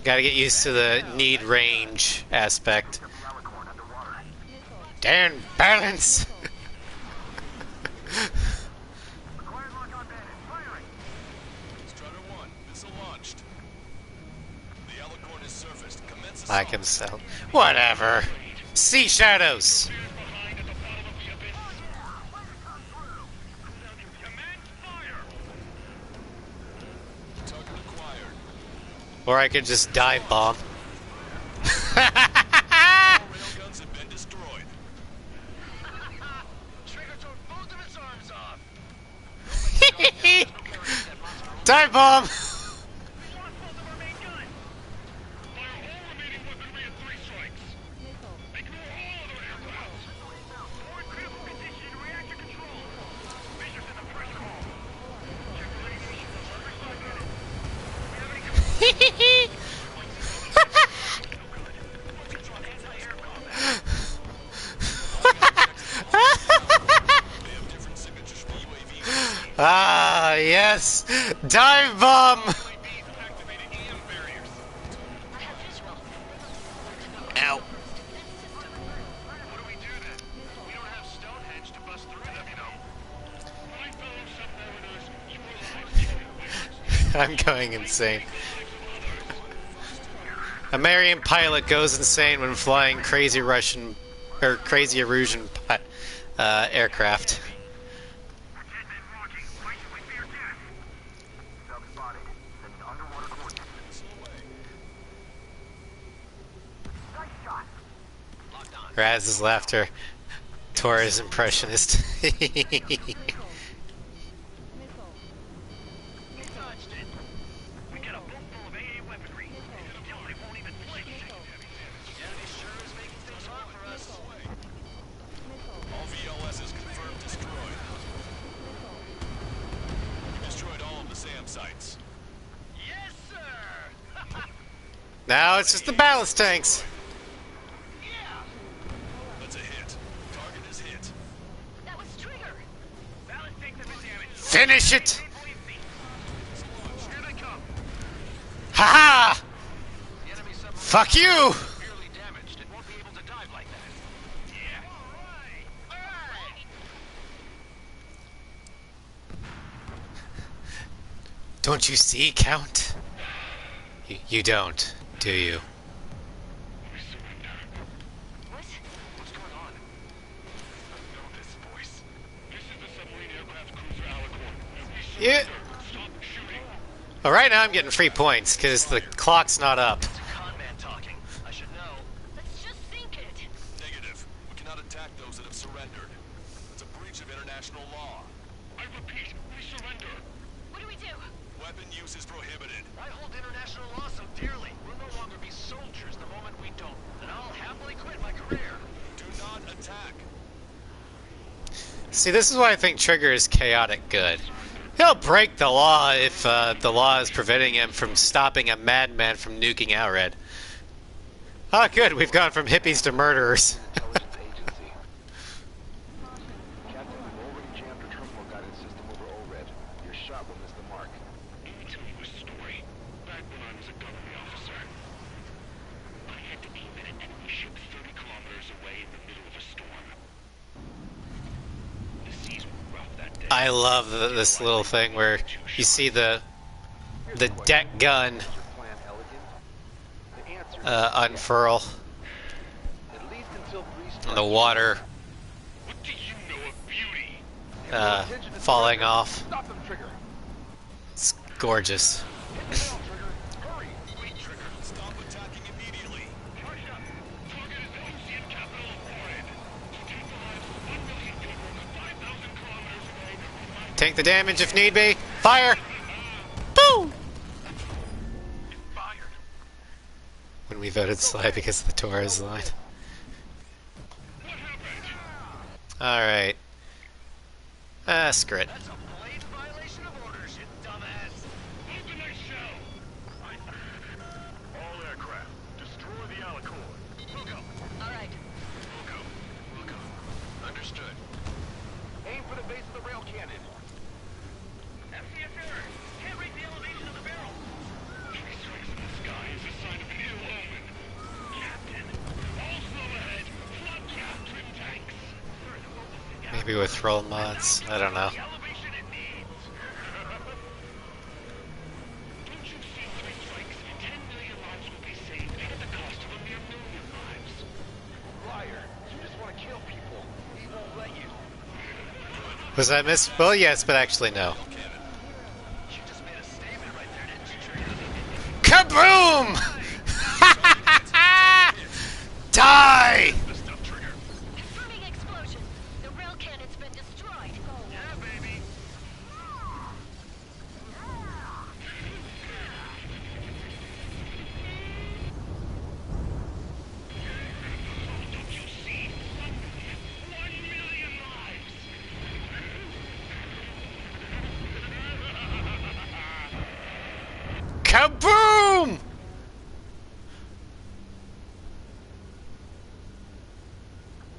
Gotta get used to the need range aspect. Dan, balance! Strider 1, missile launched. The Alicorn is surfaced. Commence Like assault. himself. Whatever. Sea shadows! Target acquired. Or I could just dive bomb. Railguns have been destroyed. Trigger took both of its arms off. Dive bomb! They have different signatures from UAV. Ah, yes! Dive bomb! Activated EM barriers. I have visual. Ow. What do we do then? We don't have Stonehenge to bust through them, you know. I'm going insane. A Marian pilot goes insane when flying crazy Russian or crazy Erusian aircraft. Raz's laughter. Torres impressionist. We got a boat full of AA weaponry. Still, they won't even flinch. Enemy sure is making things hard for us. All VLSs confirmed destroyed. We destroyed all of the SAM sites. Yes, sir! Now it's just the ballast tanks. That's a hit. Target is hit. That was Trigger. Balance tanks have been damaged. Finish it! Here they come. Haha! The enemy submarine Fuck you! is severely damaged. It won't be able to dive like that. Yeah. All right. Don't you see, Count? You don't, do you? What? What's going on? I know this voice. This is the submarine aircraft cruiser Alicorn. Yeah. Stop shooting. Well, right now I'm getting free points because the clock's not up. It's a con man talking. I should know. Let's just think it. Negative. We cannot attack those that have surrendered. It's a breach of international law. I repeat, we surrender. What do we do? Weapon use is prohibited. I hold international law so dearly. We'll no longer be soldiers the moment we don't. And I'll happily quit my career. Do not attack. See, this is why I think Trigger is chaotic good. He'll break the law if the law is preventing him from stopping a madman from nuking Alred. Ah, good, we've gone from hippies to murderers. Intelligence agency. Captain, we've already jammed your terminal guidance system over ORED. Your shot will miss the mark. Let me tell you a story. Back when I was a government officer, I had to aim at an enemy ship 30 kilometers away in the middle of a storm. The seas were rough that day. I love this little thing where you see the deck gun Is your plan elegant? The answer is unfurl at least until three and the water What do you know of beauty? falling off. Stop them, Trigger. It's gorgeous. Hit the bell, Trigger. Hurry. Wait, Trigger. Stop attacking immediately. Target is the Ocean capital of Orid. To take the lives of 1 million people 5,000 kilometers away from my Take the damage if need be. Fire! Boom! Fired. When we voted Sly because of the Torres line. Alright. Screw it. That's a blatant violation of orders, you dumbass. Open that shell. All aircraft, destroy the Alicorn. We'll go. All right. We'll go. We'll go. Understood. Aim for the base of the rail cannon. FCS error. Can't rate the elevation of the barrel. Three strikes in the sky is a sign Maybe with roll mods. I don't know. The elevation it needs. Don't you see, 3 strikes, 10 million lives will be saved at the cost of a mere million lives. Liar. You just want to kill people. He won't let you. Was I miss? Well, yes, but actually no. You just made a statement right there, didn't you, Trigger? Kaboom! Die! The stuff, Trigger. Confirming explosion. The rail cannon's been destroyed. Yeah, baby. Don't you see? 1 million lives. Kaboom!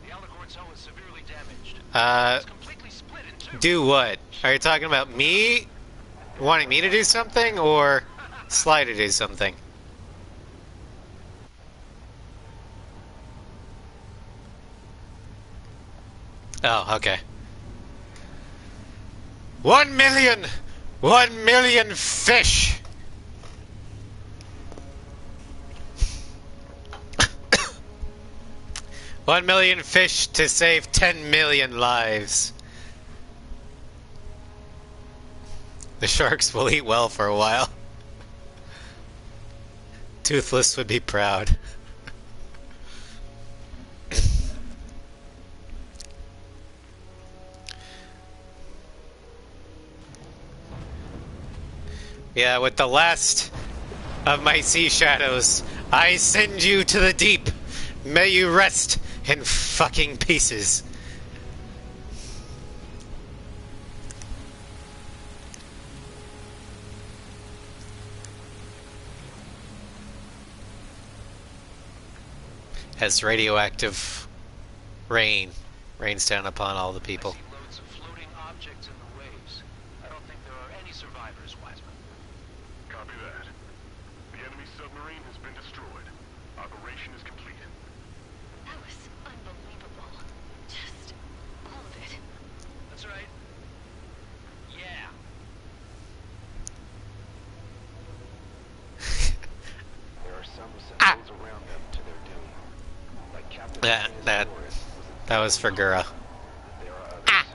The outer core cell is severely damaged. Uh, It's completely split in two. do what? Are you talking about me wanting me to do something, or Sly to do something? Oh, okay. 1 million! 1 million fish! One million fish to save 10 million lives. The sharks will eat well for a while. Toothless would be proud. Yeah, with the last of my sea shadows, I send you to the deep. May you rest in fucking pieces. As radioactive rains down upon all the people. I see loads of floating objects in the waves. I don't think there are any survivors, Wiseman. Copy that. The enemy submarine has been destroyed. Operation is complete. That was unbelievable. Just all of it. That's right. Yeah. There are some who send those around them to their doom. Like Captain That was for Gura. There are others.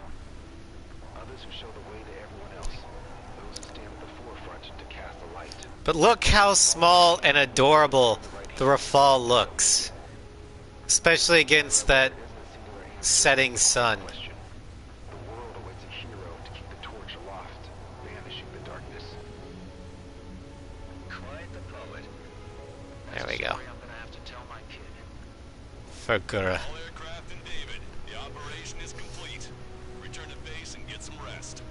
Others who show the way to everyone else. Those who stand at the forefront to cast the light. But look how small and adorable the Rafale looks. Especially against that setting sun. Question. The world awaits a hero to keep the torch aloft, banishing the darkness. Quite the poet. There we That's a go. story I'm gonna have to tell my kid. For Gura. All aircraft and David, the operation is complete. Return to base and get some rest.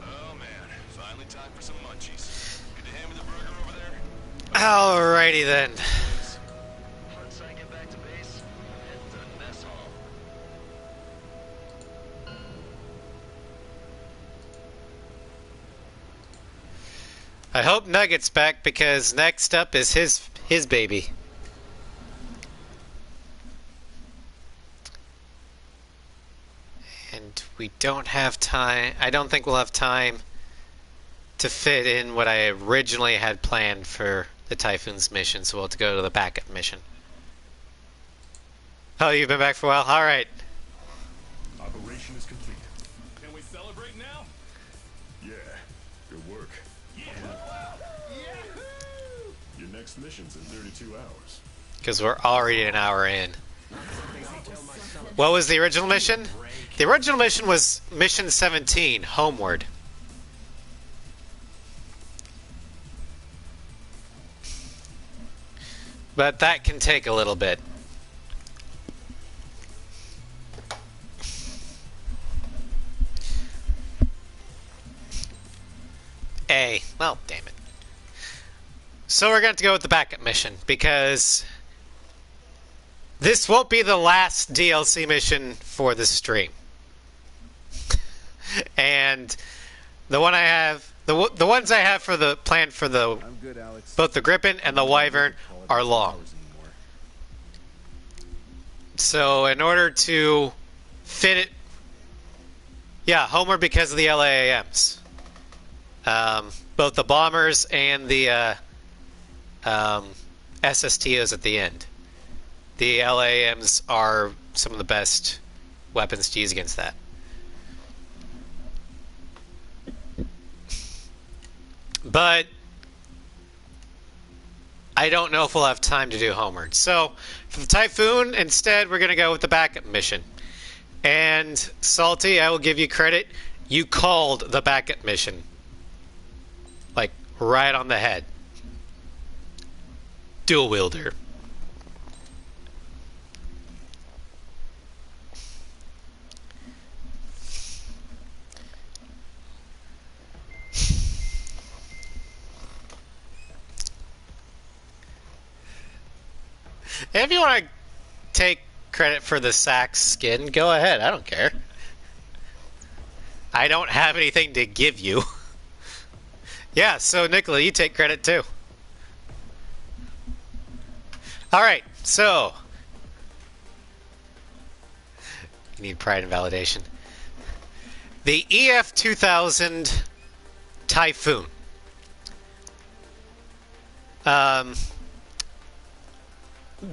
Oh man, finally time for some munchies. Could you hand me the burger over there? Alrighty then. Once I get back to base, head to the mess hall. I hope Nugget's back because next up is his baby. And we don't have time. I don't think we'll have time to fit in what I originally had planned for the Typhoon's mission, so we'll have to go to the backup mission. Oh, you've been back for a while? Alright. Operation is complete. Can we celebrate now? Yeah. Good work. Yeah. Your next mission's in 32 hours. Because we're already an hour in. What was the original mission? The original mission was Mission 17, Homeward. But that can take a little bit. Well, damn it. So we're going to go with the backup mission, because this won't be the last DLC mission for the stream. And the one I have, the ones I have for the planned for the I'm good, Alex. both the Gripen and the Wyvern are long. So in order to fit it Yeah, Homer because of the LAAMs. Both the bombers and the SSTOs at the end. The LAAMs are some of the best weapons to use against that. But I don't know if we'll have time to do Homered. So for the Typhoon, instead, we're going to go with the backup mission. And Salty, I will give you credit. You called the backup mission. Like, right on the head. Dual wielder. If you want to take credit for the sack skin, go ahead. I don't care. I don't have anything to give you. Yeah, so Nicola, you take credit too. Alright, so. You need pride and validation. The EF-2000 Typhoon.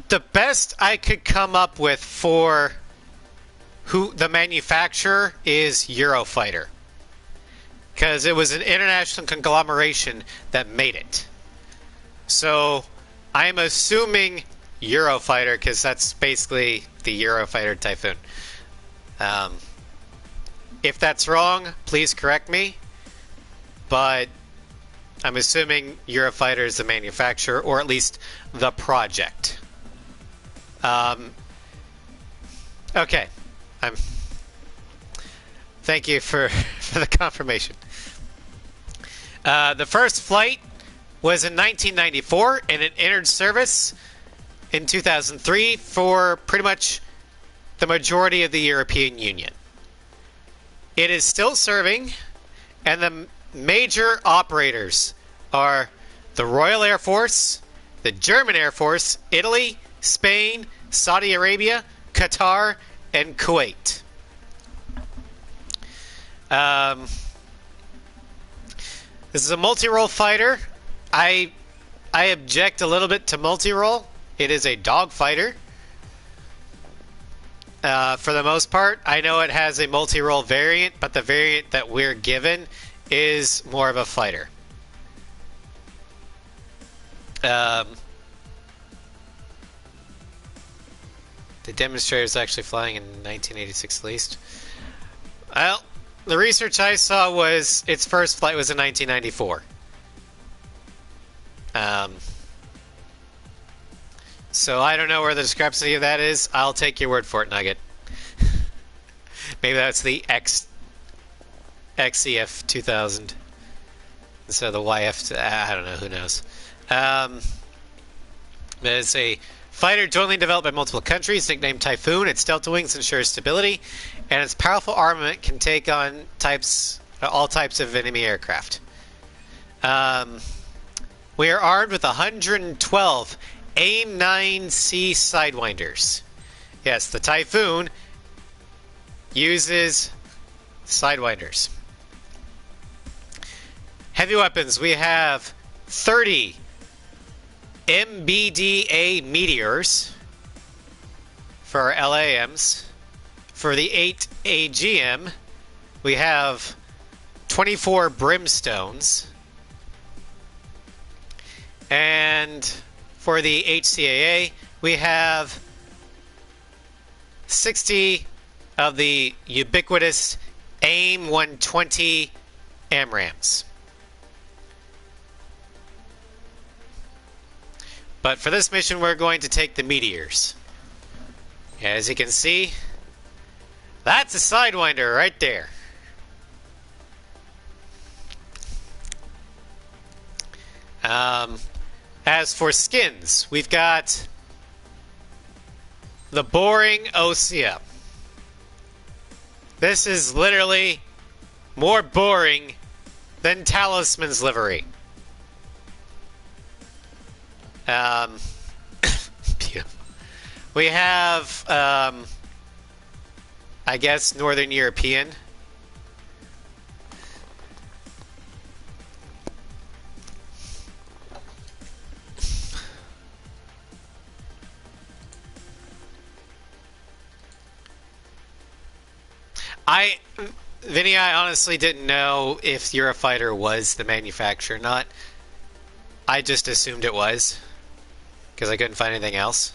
The best I could come up with for who the manufacturer is Eurofighter, because it was an international conglomeration that made it. So I'm assuming Eurofighter, because that's basically the Eurofighter Typhoon. If that's wrong, please correct me, but I'm assuming Eurofighter is the manufacturer, or at least the project. Okay. Thank you for the confirmation. The first flight was in 1994, and it entered service in 2003 for pretty much the majority of the European Union. It is still serving, and the major operators are the Royal Air Force, the German Air Force, Italy, Spain, Saudi Arabia, Qatar, and Kuwait. This is a multi-role fighter. I object a little bit to multi-role. It is a dog fighter. For the most part, I know it has a multi-role variant, but the variant that we're given is more of a fighter. The demonstrator is actually flying in 1986 at least. Well, the research I saw was its first flight was in 1994. So I don't know where the discrepancy of that is. I'll take your word for it, Nugget. Maybe that's the XEF 2000 instead of the YF. I don't know. Who knows? It's a fighter jointly developed by multiple countries, nicknamed Typhoon. Its delta wings ensure stability, and its powerful armament can take on all types of enemy aircraft. We are armed with 112 AIM-9C Sidewinders. Yes, the Typhoon uses Sidewinders. Heavy weapons, we have 30 MBDA Meteors for our LAMs. For the 8 AGM, we have 24 Brimstones. And for the HCAA, we have 60 of the ubiquitous AIM-120 AMRAAMs. But for this mission, we're going to take the Meteors. As you can see, that's a Sidewinder right there. As for skins, we've got the boring Osea. This is literally more boring than Talisman's livery. Beautiful. We have, I guess, Northern European Vinny, I honestly didn't know if Eurofighter was the manufacturer or not. I just assumed it was, because I couldn't find anything else.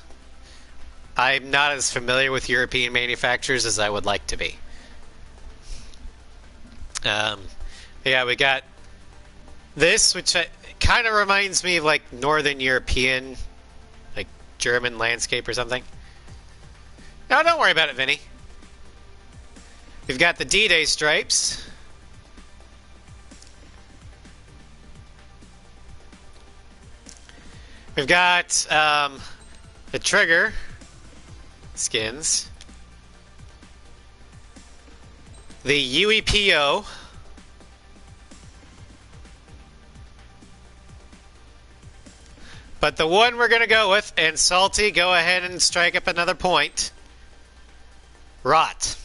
I'm not as familiar with European manufacturers as I would like to be. Yeah, we got this, which kind of reminds me of like Northern European, like German landscape or something. No, don't worry about it, Vinny. We've got the D-Day stripes. We've got the trigger skins. The UEPO. But the one we're going to go with, and Salty, go ahead and strike up another point. Rot.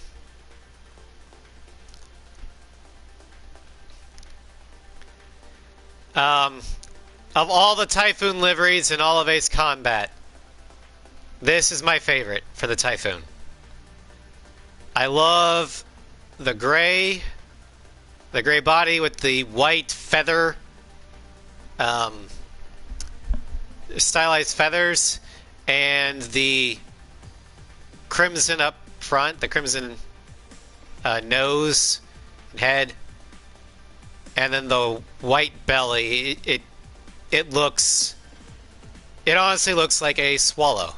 Of all the Typhoon liveries in all of Ace Combat, this is my favorite for the Typhoon. I love the gray body with the white feather, stylized feathers, and the crimson up front, the crimson nose and head. And then the white belly, it honestly looks like a swallow,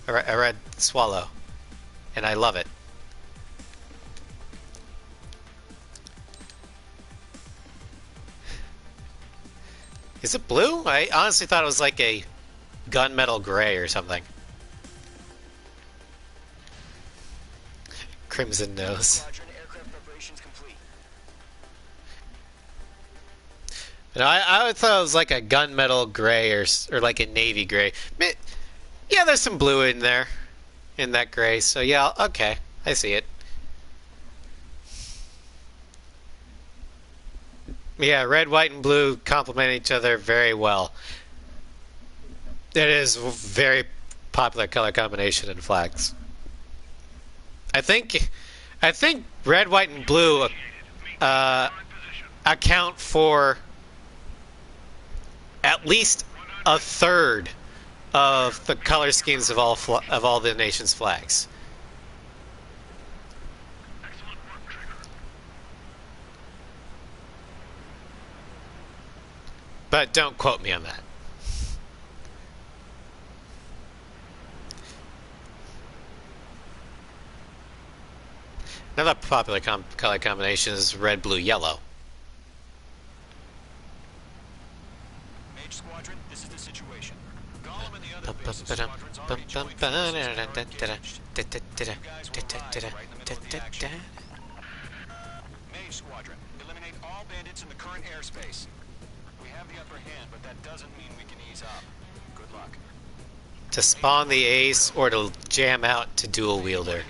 a red swallow, and I love it. Is it blue? I honestly thought it was like a gunmetal gray or something. Crimson nose. No, I thought it was like a gunmetal gray or like a navy gray. Yeah, there's some blue in there, in that gray. So yeah, okay, I see it. Yeah, red, white, and blue complement each other very well. It is a very popular color combination in flags. I think red, white, and blue account for at least a third of the color schemes of all the nation's flags. But don't quote me on that. Another popular color combination is red, blue, yellow. Squadron, this is the situation. Gollum and the other bases squadrons already joined forces and are engaged. You guys will arrive right in the middle of the action. Mage Squadron, eliminate all bandits in the current airspace. We have the upper hand, but that doesn't mean we can ease up. Good luck. To spawn the ace or to jam out to dual wielder.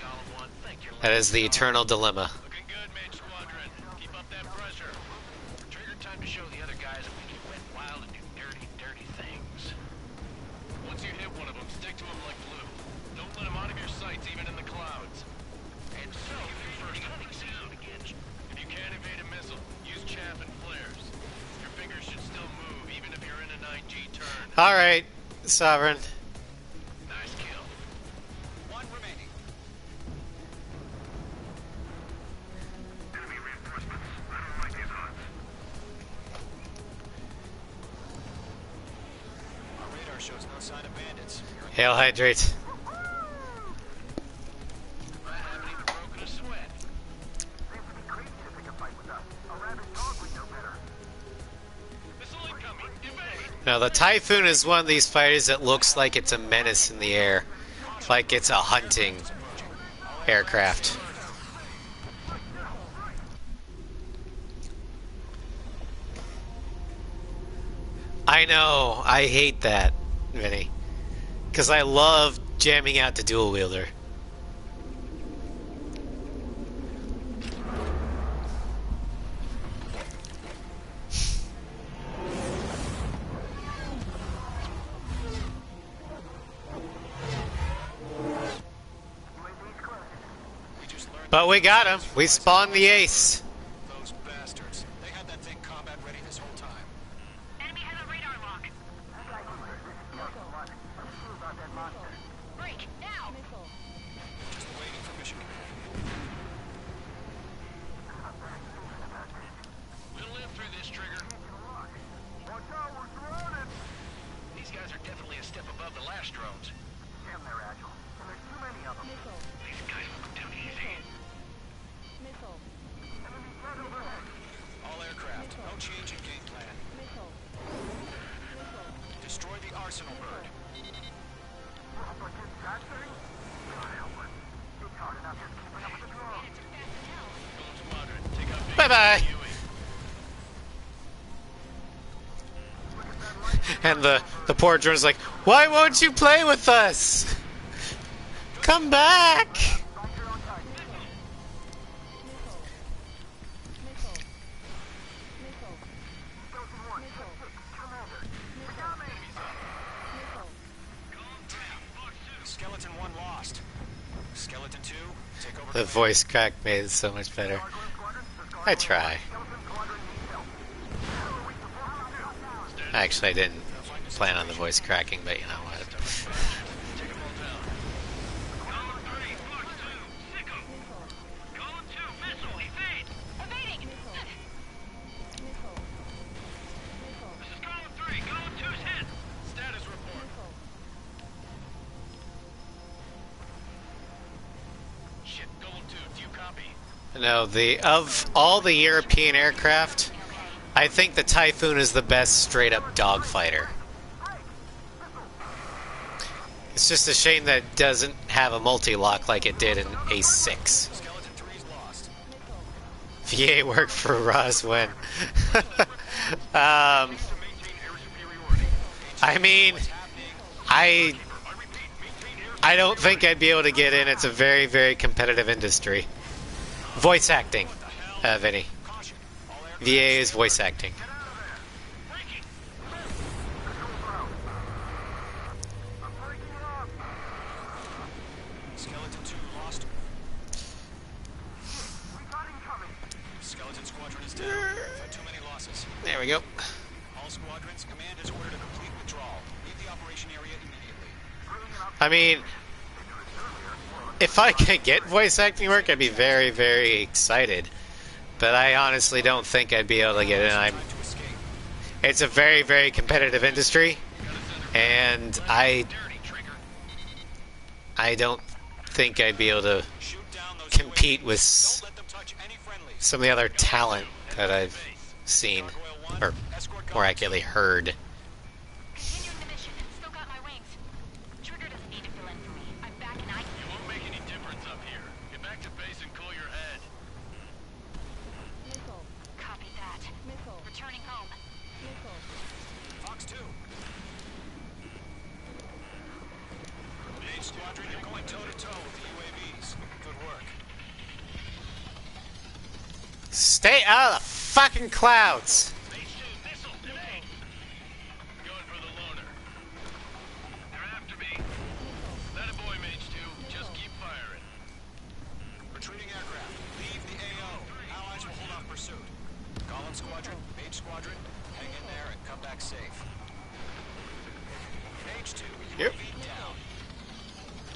That is the eternal dilemma. Looking good, Mage Squadron. Keep up that pressure. Trigger time to show the other guys that we can went wild and do dirty, dirty things. Once you hit one of them, stick to them like glue. Don't let them out of your sights, even in the clouds. And so, first hunting sound again. If you can't evade a missile, use chaff and flares. Your fingers should still move, even if you're in a 9G turn. Alright, Sovereign. Nice kill. One remaining. Enemy reinforcements. I don't like these odds. Our radar shows no sign of bandits. Hail hydrate. I haven't even broken a sweat. Seems to be crazy to pick a fight with us. A rabid dog would know better. Missile incoming. Evade. Now the Typhoon is one of these fighters that looks like it's a menace in the air. Like it's a hunting aircraft. I know, I hate that, Vinny. Because I love jamming out to dual wielder. We just learned But we got him. We spawned the ace. Those bastards. They had that thing combat ready this whole time. Enemy has a radar lock. Break, now! Missile. Just waiting for mission command. We'll live through this, Trigger. Watch out, we're surrounded! These guys are definitely a step above the last drones. Damn, they're agile. And there's too many of them. Missile. These guys will go down easy. Missile. Enemy threat overhead. All aircraft. No change in game plan. Missile. Missile. Destroy the arsenal bird. Drop like this that thing? God help us. It's hard enough just keeping up with the drone. It's fast as hell. Golem Squadron, take out Bye bye. Huey. And the poor drone's like, why won't you play with us? Come back! Find your own target. Missile. Missile. Missile. Skeleton 1, Missile. Commander. We got me! Missile. Skeleton 1 lost. Skeleton 2, take over. The command. voice crack made it so much better. Gargoyle Squadron, the I Squadron try. Skeleton Squadron needs help. How are we supposed to do? Actually, I didn't plan on the voice cracking, but you know what. Take them all down. Column 3, Fox 2, sick 'em. Column 2, missile, evade. Evading! Missile. Missile. Missile. This is column 3, column 2's hit. Status report. Missile. Shit, column 2, do you copy? No, of all the European aircraft, I think the Typhoon is the best straight-up dogfighter. It's just a shame that it doesn't have a multi-lock like it did in A6. Skeleton 3's lost. VA worked for Roswell. To maintain air superiority. I mean, I don't think I'd be able to get in. It's a very, very competitive industry. Voice acting, Vinny. Caution. All aircraft. VA is voice acting. Breaking. I'm breaking up! Skeleton 2 lost. We got incoming! Skeleton Squadron is down. We've had too many losses. There we go. All squadrons, command has ordered a complete withdrawal. Leave the operation area immediately. I mean, if I could get voice acting work, I'd be very, very excited. But I honestly don't think I'd be able to get in. Time to escape. It's a very, very competitive industry, and I Dirty, Trigger. don't think I'd be able to Shoot down those compete UAVs. with Don't let them touch any friendlies. some of the other talent that I've seen, Gargoyle 1, or escort more guns. accurately heard. Continuing the mission. Still got my wings. Trigger doesn't need to fill in for me. I'm back and I... You won't make any difference up here. Get back to base and cool your head. Missile. Copy that. Missile. Returning home. Missile. Fox 2. Main squadron, you're going toe-to-toe with the UAVs. Good work. Stay out of the fucking clouds! Base 2, missile, evade. Going for the loner. They're after me. That a boy, Mage 2. Just keep firing. Retreating aircraft. Leave the AO. Allies will hold off pursuit. Column Squadron, Mage Squadron, hang in there and come back safe. Mage 2, Yep. UAV down.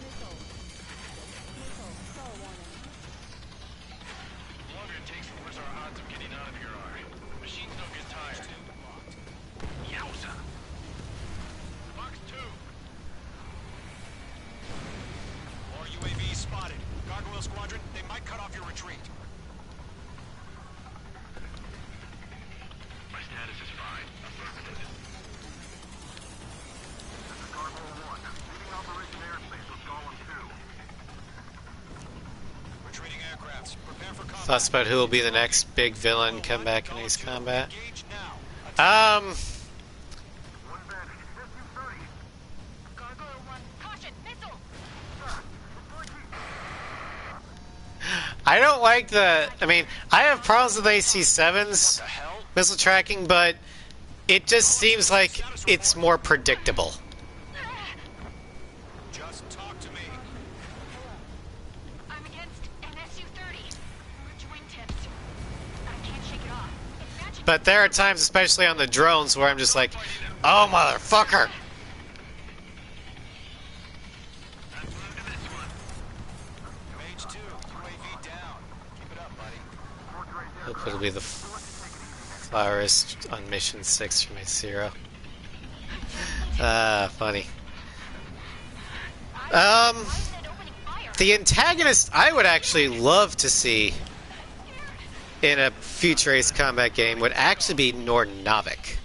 Missile. Missile. Star warning. The longer it takes, the worse our odds of getting out of here are. Machines don't get tired. Yowza! Fox 2. More UAVs spotted. Gargoyle Squadron, they might cut off your retreat. My status is fine. Affirmative. This is Gargoyle 1, leaving Operation Airspace with Golem 2. Retreating aircrafts, prepare for combat. Thoughts about who will be the next big villain come back in Ace Combat? Engage now. One Vantage, SU-30. Gargoyle 1. Caution! Missile! I don't like the... I mean, I have problems with AC-7's The hell? missile tracking, but it just seems like it's more predictable. Just talk to me. I'm against an SU-30. But there are times, especially on the drones, where I'm just like, oh, motherfucker! Mage 2, UAV down. Keep it up, buddy. Hope it'll be the florist on mission 6 from my 0. Funny. The antagonist I would actually love to see in a future Ace Combat game would actually be Nordnovik.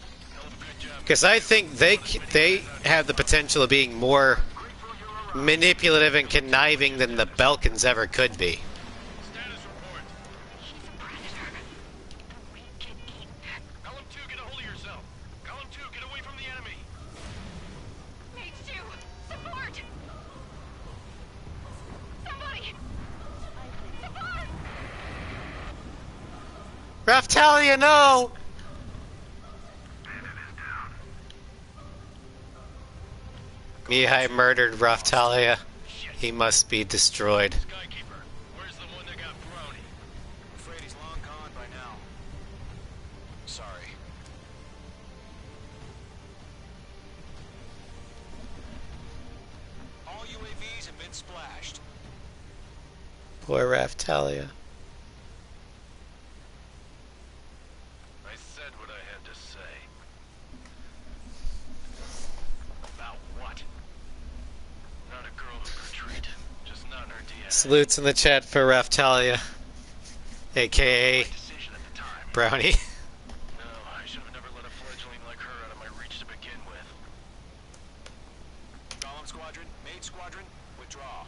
Because I think they have the potential of being more manipulative and conniving than the Belkans ever could be. Status report. Column 2, get a hold of yourself. Column 2, get away from the enemy. Mage 2, support! Somebody! Support! Raftalia, no! Mihai murdered Raftalia. He must be destroyed. Skykeeper, where's the one that got brownie? Afraid he's long gone by now. Sorry. All UAVs have been splashed. Poor Raftalia. I said what I had to say. About what? Not a girl who could retreat. Just not in her DNA. Salutes in the chat for Raftalia, aka Decision at the time. Brownie. No, I should have never let a fledgling like her out of my reach to begin with. Golem Squadron, Maid Squadron, withdraw.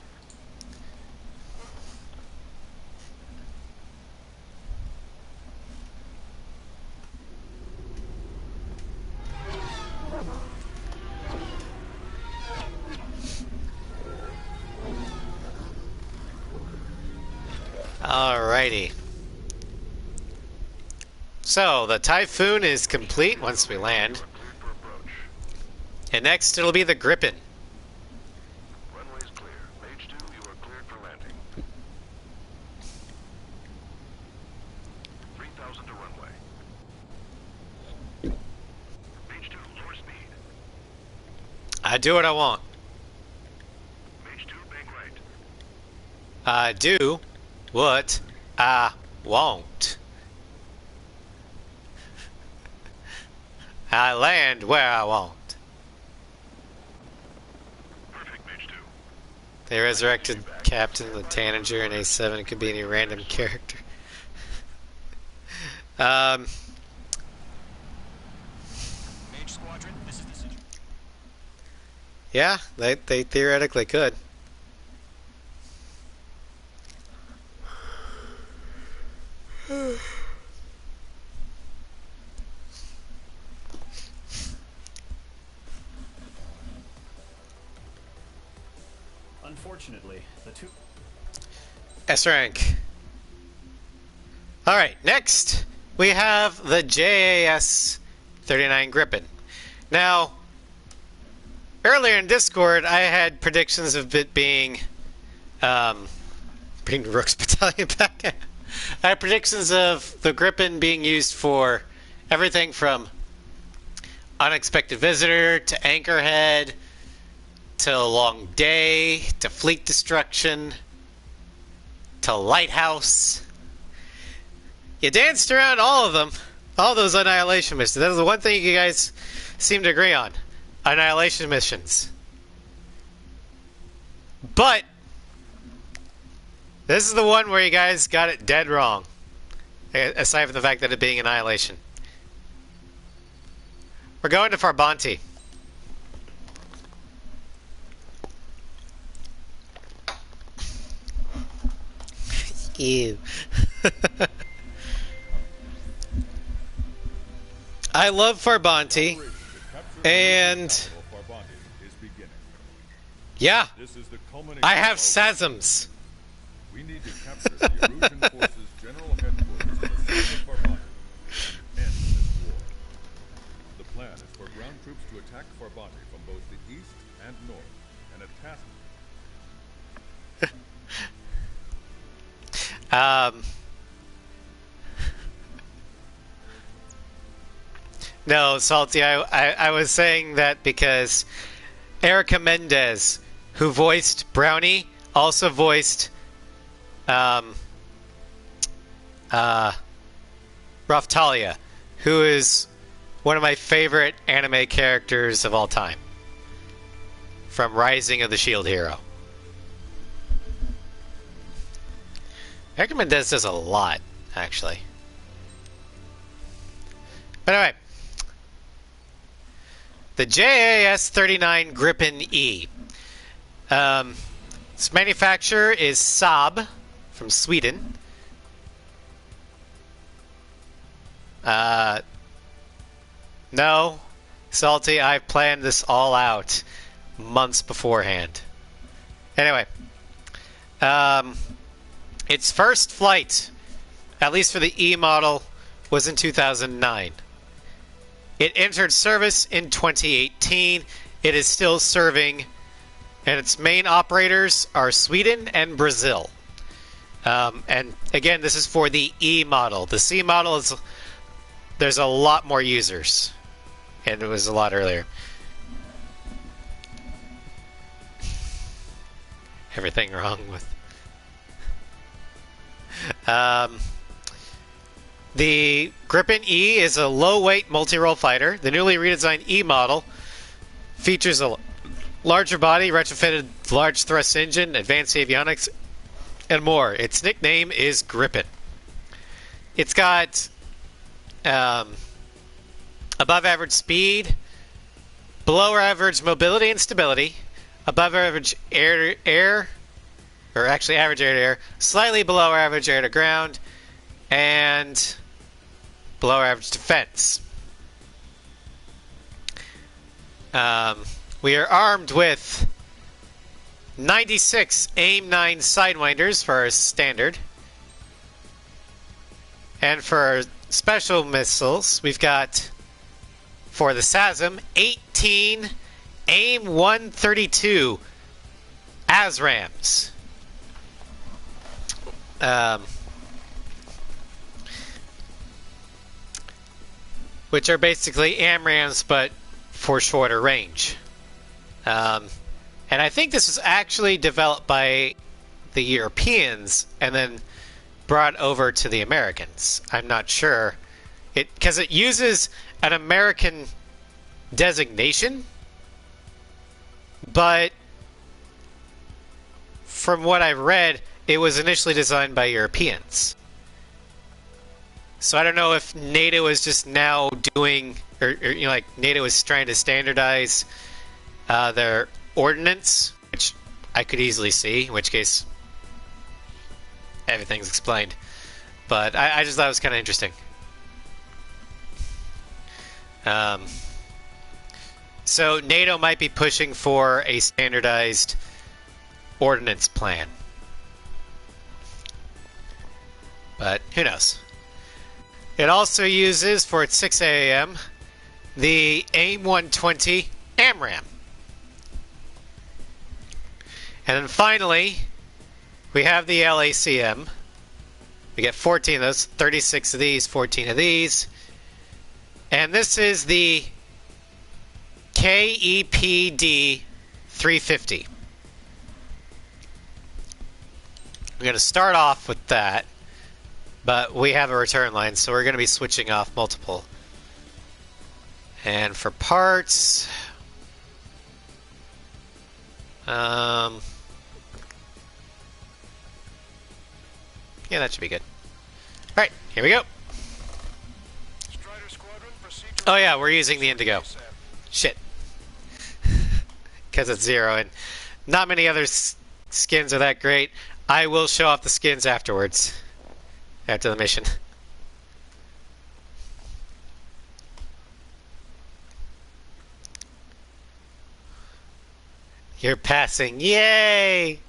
Alrighty. So, the Typhoon is complete once we land. Cleared for approach. And next it'll be the Gripen. Runway's clear. Mage 2, you are cleared for landing. 3,000 to runway. Mage 2, lower speed. I do what I want. Mage 2, bank right. I do what I want. I land where I want. Perfect, Mage 2. They resurrected Captain, the Tanager, in A7. It could be any random character. Mage Squadron, this is the situation. Yeah, they theoretically could. Unfortunately, the two... S rank. Alright, next we have the JAS 39 Gripen. Now, earlier in Discord, I had predictions of it being bring Rook's Battalion back. I had predictions of the Gripen being used for everything from Unexpected Visitor to Anchorhead to Long Day to Fleet Destruction to Lighthouse. You danced around all of them, all those Annihilation missions. That is the one thing you guys seem to agree on. Annihilation missions. But this is the one where you guys got it dead wrong. Aside from the fact that it being Annihilation. We're going to Farbanti. Ew. I love Farbanti. And yeah, I have SASMs. We need to capture the Erusian Forces General Headquarters in the south of Farbanti and end this war. The plan is for ground troops to attack Farbanti from both the east and north, and a task. No, Salty, I was saying that because Erica Mendez, who voiced Brownie, also voiced Raftalia, who is one of my favorite anime characters of all time, from Rising of the Shield Hero. Erica Mendez does a lot, actually. But anyway, the JAS-39 Gripen E. Its manufacturer is Saab from Sweden. No, Salty, I've planned this all out months beforehand. Anyway, its first flight, at least for the E model, was in 2009. It entered service in 2018. It is still serving, and its main operators are Sweden and Brazil. And again, this is for the E model. The C model is, there's a lot more users, and it was a lot earlier. Everything wrong with the Gripen E is a low-weight multi-role fighter. The newly redesigned E model features a larger body, retrofitted large thrust engine, advanced avionics, and more. Its nickname is Gripen. It's got above average speed, below average mobility and stability, above average air to air, or actually average air to air, slightly below average air to ground, and below average defense. We are armed with 96 AIM-9 Sidewinders for our standard. And for our special missiles, we've got, for the SASM, 18 AIM-132 ASRAMs. Which are basically AMRAMs, but for shorter range. And I think this was actually developed by the Europeans and then brought over to the Americans. I'm not sure. Because it uses an American designation, but from what I've read, it was initially designed by Europeans. So I don't know if NATO is just now doing, or you know, like NATO is trying to standardize their ordnance, which I could easily see, in which case everything's explained. But I just thought it was kind of interesting. So NATO might be pushing for a standardized ordnance plan. But who knows? It also uses, for its 6 AAM, the AIM-120 AMRAM. And then finally, we have the LACM. We get 14 of those, 36 of these, 14 of these. And this is the Kepd 350. We're going to start off with that, but we have a return line, so we're going to be switching off multiple. And for parts, yeah, that should be good. All right, here we go. Oh yeah, we're using the Indigo. Shit. Because it's 0, and not many other skins are that great. I will show off the skins afterwards. After the mission. You're passing. Yay!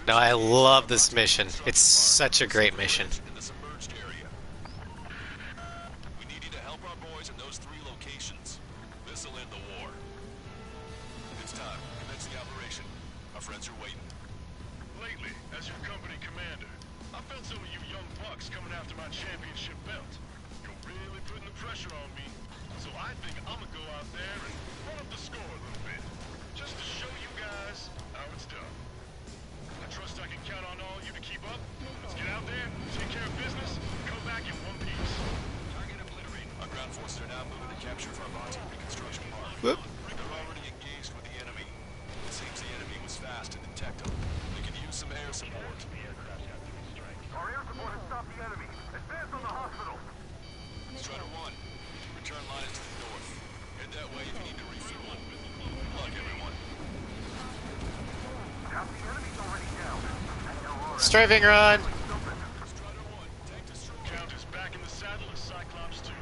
No, I love this mission. It's such a great mission. In the submerged area. We need you to help our boys in those 3 locations. This Our friends are waiting. Lately, as your company commander, I felt some of you young bucks coming after my championship belt. You're really putting the pressure on me. So I think I'm gonna go out there and run up the score a little bit. Just to show you guys how it's done. I trust I can count on all you to keep up. Let's get out there, take care of business, and come back in one piece. Target obliterated. Our ground forces are now moving to capture Farbati reconstruction park. Whoop. They're already engaged with the enemy. It seems the enemy was fast and detectable. They could use some air support. Our air support has stopped the enemy. Advance on the hospital. Strider 1, return line is to the north. Head that way if you need to refuel. Good luck, everyone. Half the enemy's already down. Strafing run. Strider 1, tank destroyed. Count is back in the saddle as Cyclops 2.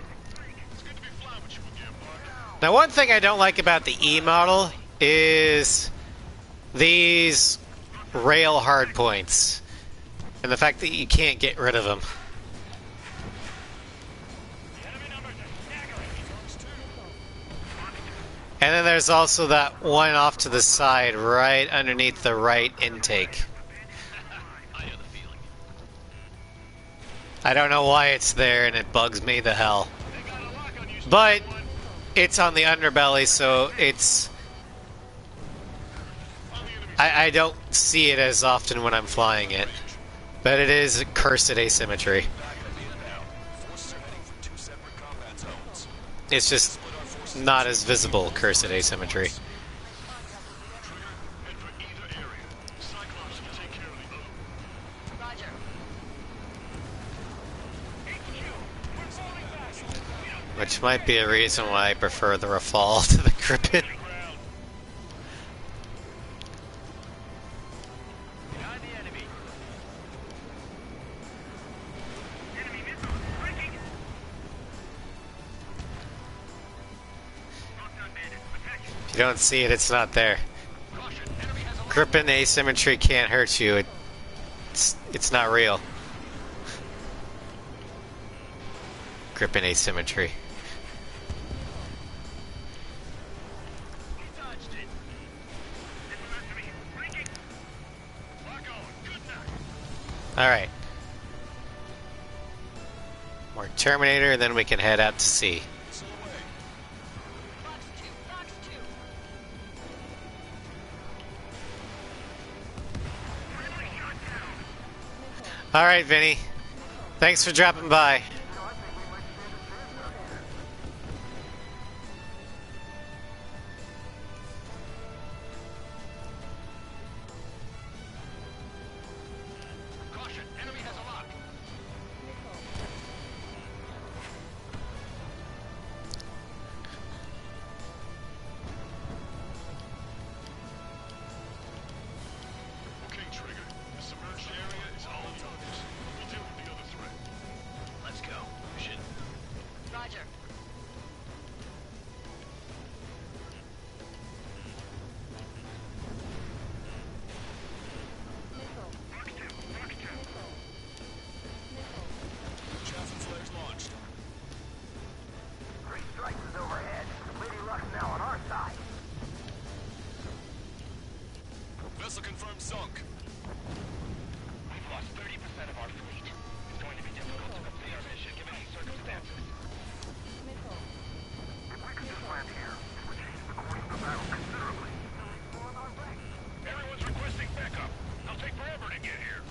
It's good to be flying with you again, partner. Now, one thing I don't like about the E model is these rail hardpoints and the fact that you can't get rid of them. And then there's also that one off to the side right underneath the right intake. I don't know why it's there and it bugs me the hell. But it's on the underbelly, so it's... I don't see it as often when I'm flying it. But it is cursed asymmetry. Forces are heading for 2 separate combat zones. It's just not as visible, cursed asymmetry. Head for either area. Cyclops will take care of the other. Roger. Which might be a reason why I prefer the Rafale to the Gripen. Behind the enemy. If you don't see it, it's not there. Gripen asymmetry can't hurt you. It's not real. Gripen asymmetry. Alright. More Terminator, and then we can head out to sea. Box 2, box 2. Alright, Vinny. Thanks for dropping by. Caution, enemy has a lock. Okay, Trigger. The submerged area is all yours. We'll deal with the other threat. Let's go. Mission. Roger. Chaffin flares launched. 3 strikes is overhead. Lady Luck's now on our side. Vessel confirmed sunk. We've lost 30% of our fleet. It's going to be difficult to complete our mission given these circumstances. If we could just land here, it would change the course of the battle considerably. On our way. Everyone's requesting backup. They'll take forever to get here.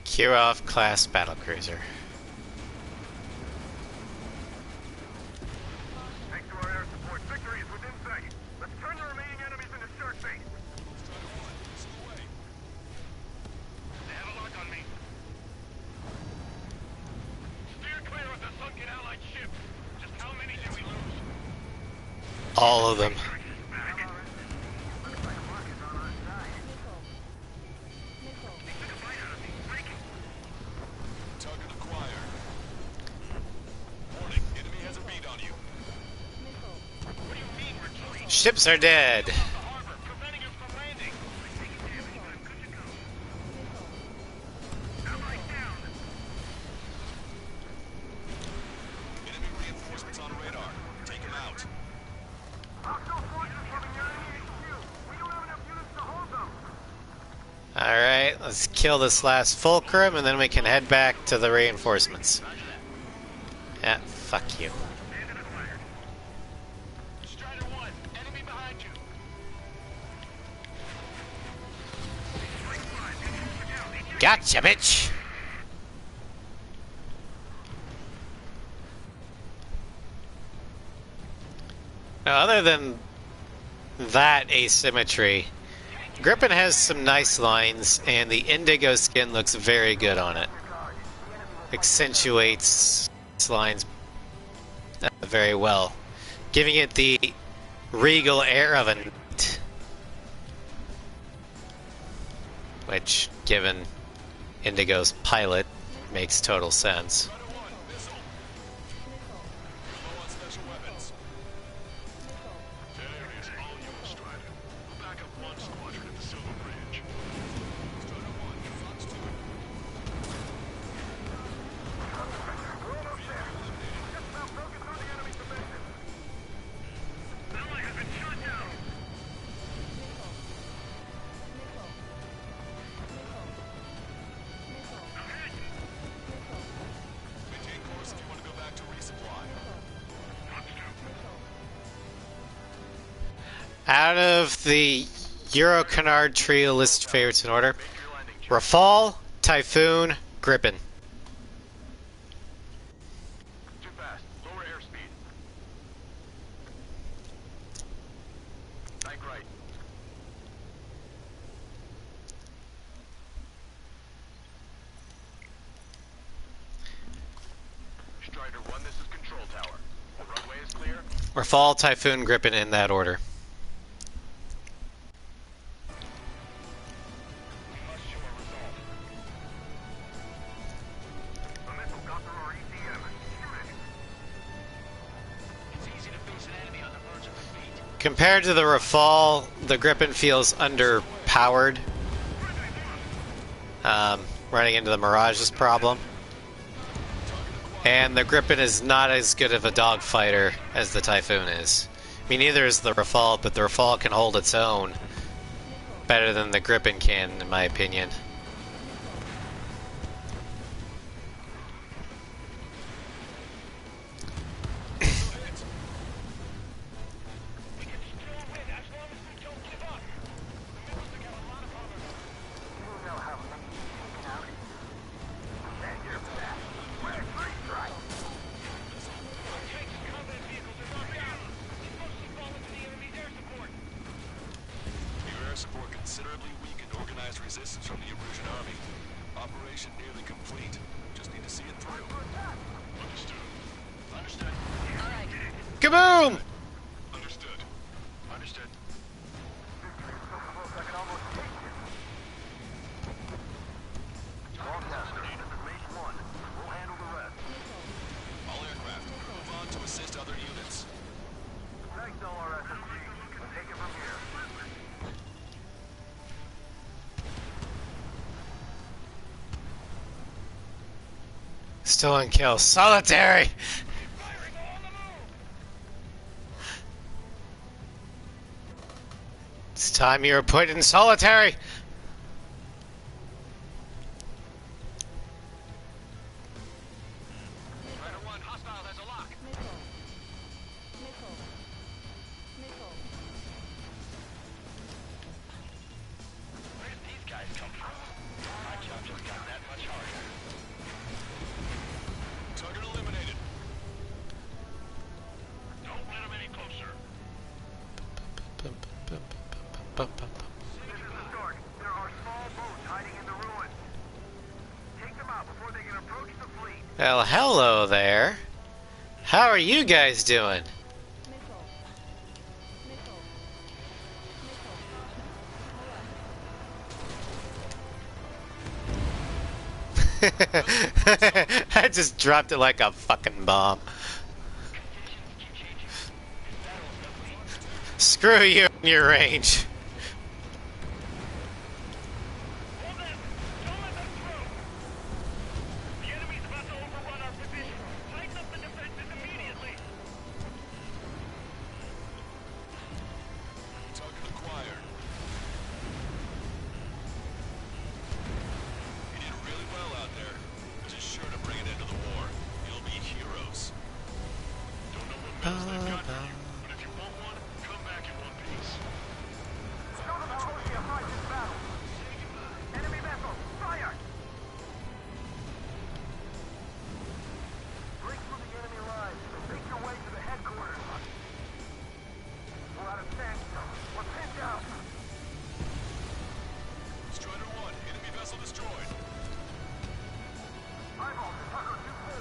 Kirov class battlecruiser. Thanks to our air support, victory is within sight. Let's turn the remaining enemies into shark bait. Strider 1, missile away. They have a lock on me. Steer clear of the sunken Allied ship. Just how many did we lose? All of them. Looks like Luck is on our side. Target acquired. Warning, enemy has a bead on you. What do you mean we're killing Ships are dead. the harbor, preventing us from landing? Enemy reinforcements on radar. Take them out. Hostile Let's kill this last fulcrum, and then we can head back to the reinforcements. Yeah, fuck you. Strider 1, enemy behind you. Gotcha, bitch! Now, other than that asymmetry, Gripen has some nice lines, and the indigo skin looks very good on it. Accentuates its lines very well, giving it the regal air of a knight, which, given Indigo's pilot, makes total sense. Out of the Euro Canard trio list favorites in order: Rafale, Typhoon, Gripen. Too fast. Lower airspeed. Bank right. Strider 1, this is control tower. The runway is clear. Rafale, Typhoon, Gripen in that order. Compared to the Rafale, the Gripen feels underpowered. Running into the Mirage's problem. And the Gripen is not as good of a dogfighter as the Typhoon is. I mean, neither is the Rafale, but the Rafale can hold its own better than the Gripen can, in my opinion. Support considerably weakened organized resistance from the Erusian army. Operation nearly complete. Just need to see it through. Understood. Understood. All right. Kaboom! Understood. Understood. All aircraft, move on to assist other units. Still on kill. Solitary! It's time you were put in solitary! Strider 1, hostile has a lock. Where did these guys come from? My job just got that much harder. Target eliminated. Don't let them any closer. This is the start. There are small boats hiding in the ruins. Take them out before they can approach the fleet. Well, hello there. How are you guys doing? I just dropped it like a fucking bomb. Screw you and your range. Hold them! Don't let them through! The enemy's about to overrun our position. Tighten up the defenses immediately! Target acquired.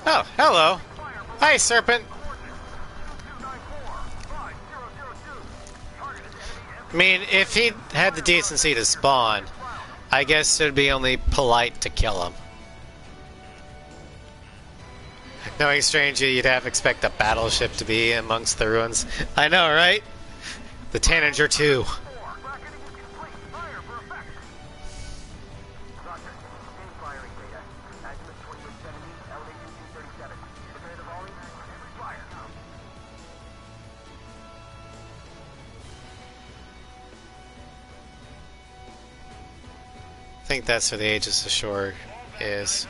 Oh, hello. Hi, Serpent. I mean, if he had the decency to spawn, I guess it'd be only polite to kill him. Knowing stranger, you'd have expect a battleship to be amongst the ruins. I know, right? The Tanager 2. I think that's where the Aegis Ashore is.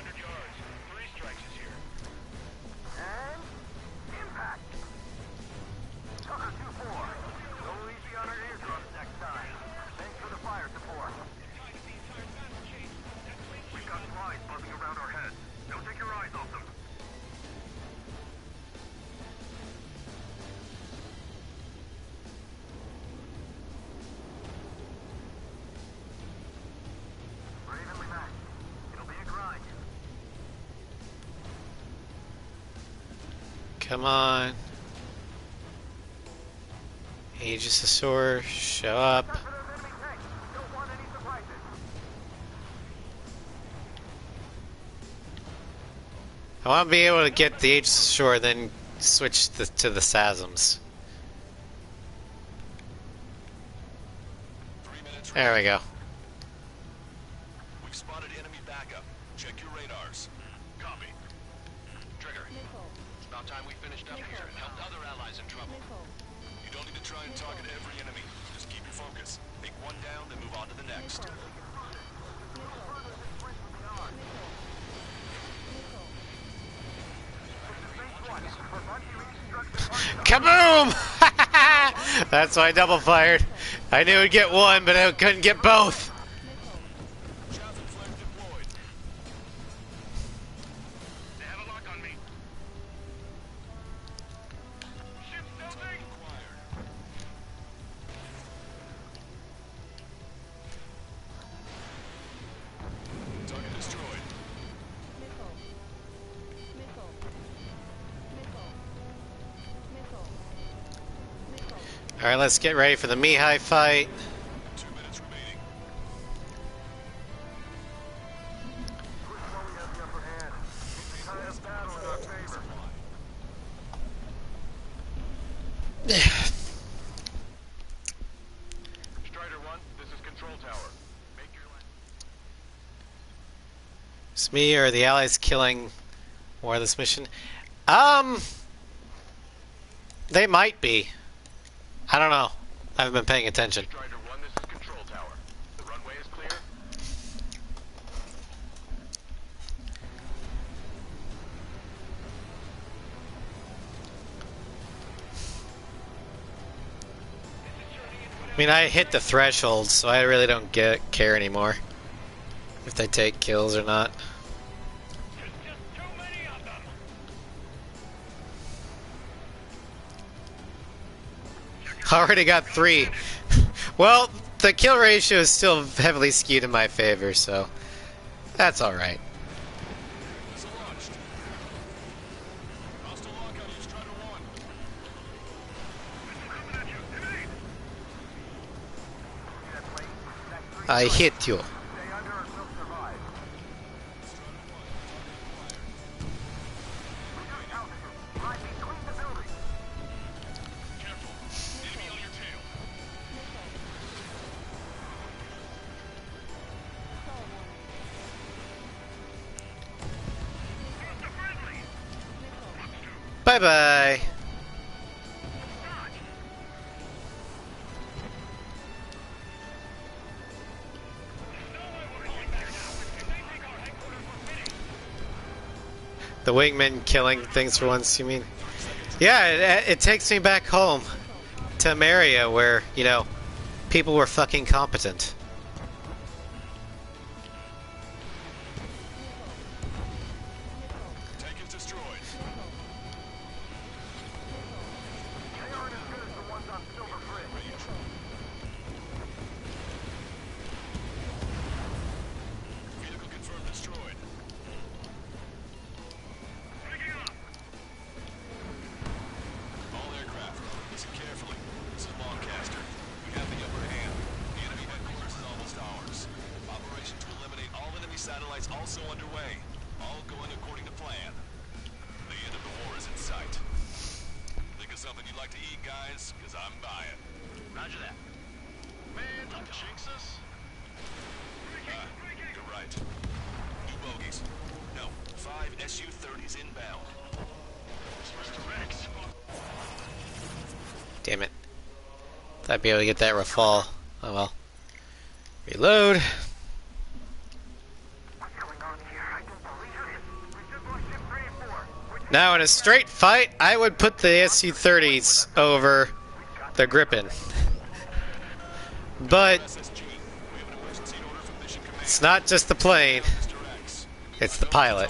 Come on. Aegis Ashore, show up. I want to be able to get the Aegis Ashore, then switch to the Sasms. There we go. We've spotted enemy backup. Check your radars. Copy. Trigger. It's about time we finished up here and helped other allies in trouble. You don't need to try and target every enemy. Just keep your focus. Take one down, then move on to the next. Kaboom! That's why I double fired. I knew I'd get one, but I couldn't get both. Javelin flag deployed. They have a lock on me. Ship moving. Target destroyed. Alright, let's get ready for the Mihai fight. 2 minutes remaining. Strider 1, this is Control Tower. Make your left. It's me or the Allies killing more of this mission? They might be. I don't know. I haven't been paying attention. Strider 1, this is Control Tower. The runway is clear. I mean, I hit the threshold, so I really don't care anymore if they take kills or not. There's just too many of them. Already got 3. Well, the kill ratio is still heavily skewed in my favor, so that's alright. Missile launched. Hostile lock on you, Strider 1. I hit you. Careful. Enemy on your tail. Bye bye. The wingman killing things for once, you mean? Yeah, it takes me back home to Maria where, you know, people were fucking competent. Tank is destroyed. Vehicle confirmed destroyed. Taking Damn it. Thought I'd be able to get that Rafale. Oh well. Reload. Now in a straight fight, I would put the SU-30s over the Gripen. But it's not just the plane, it's the pilot.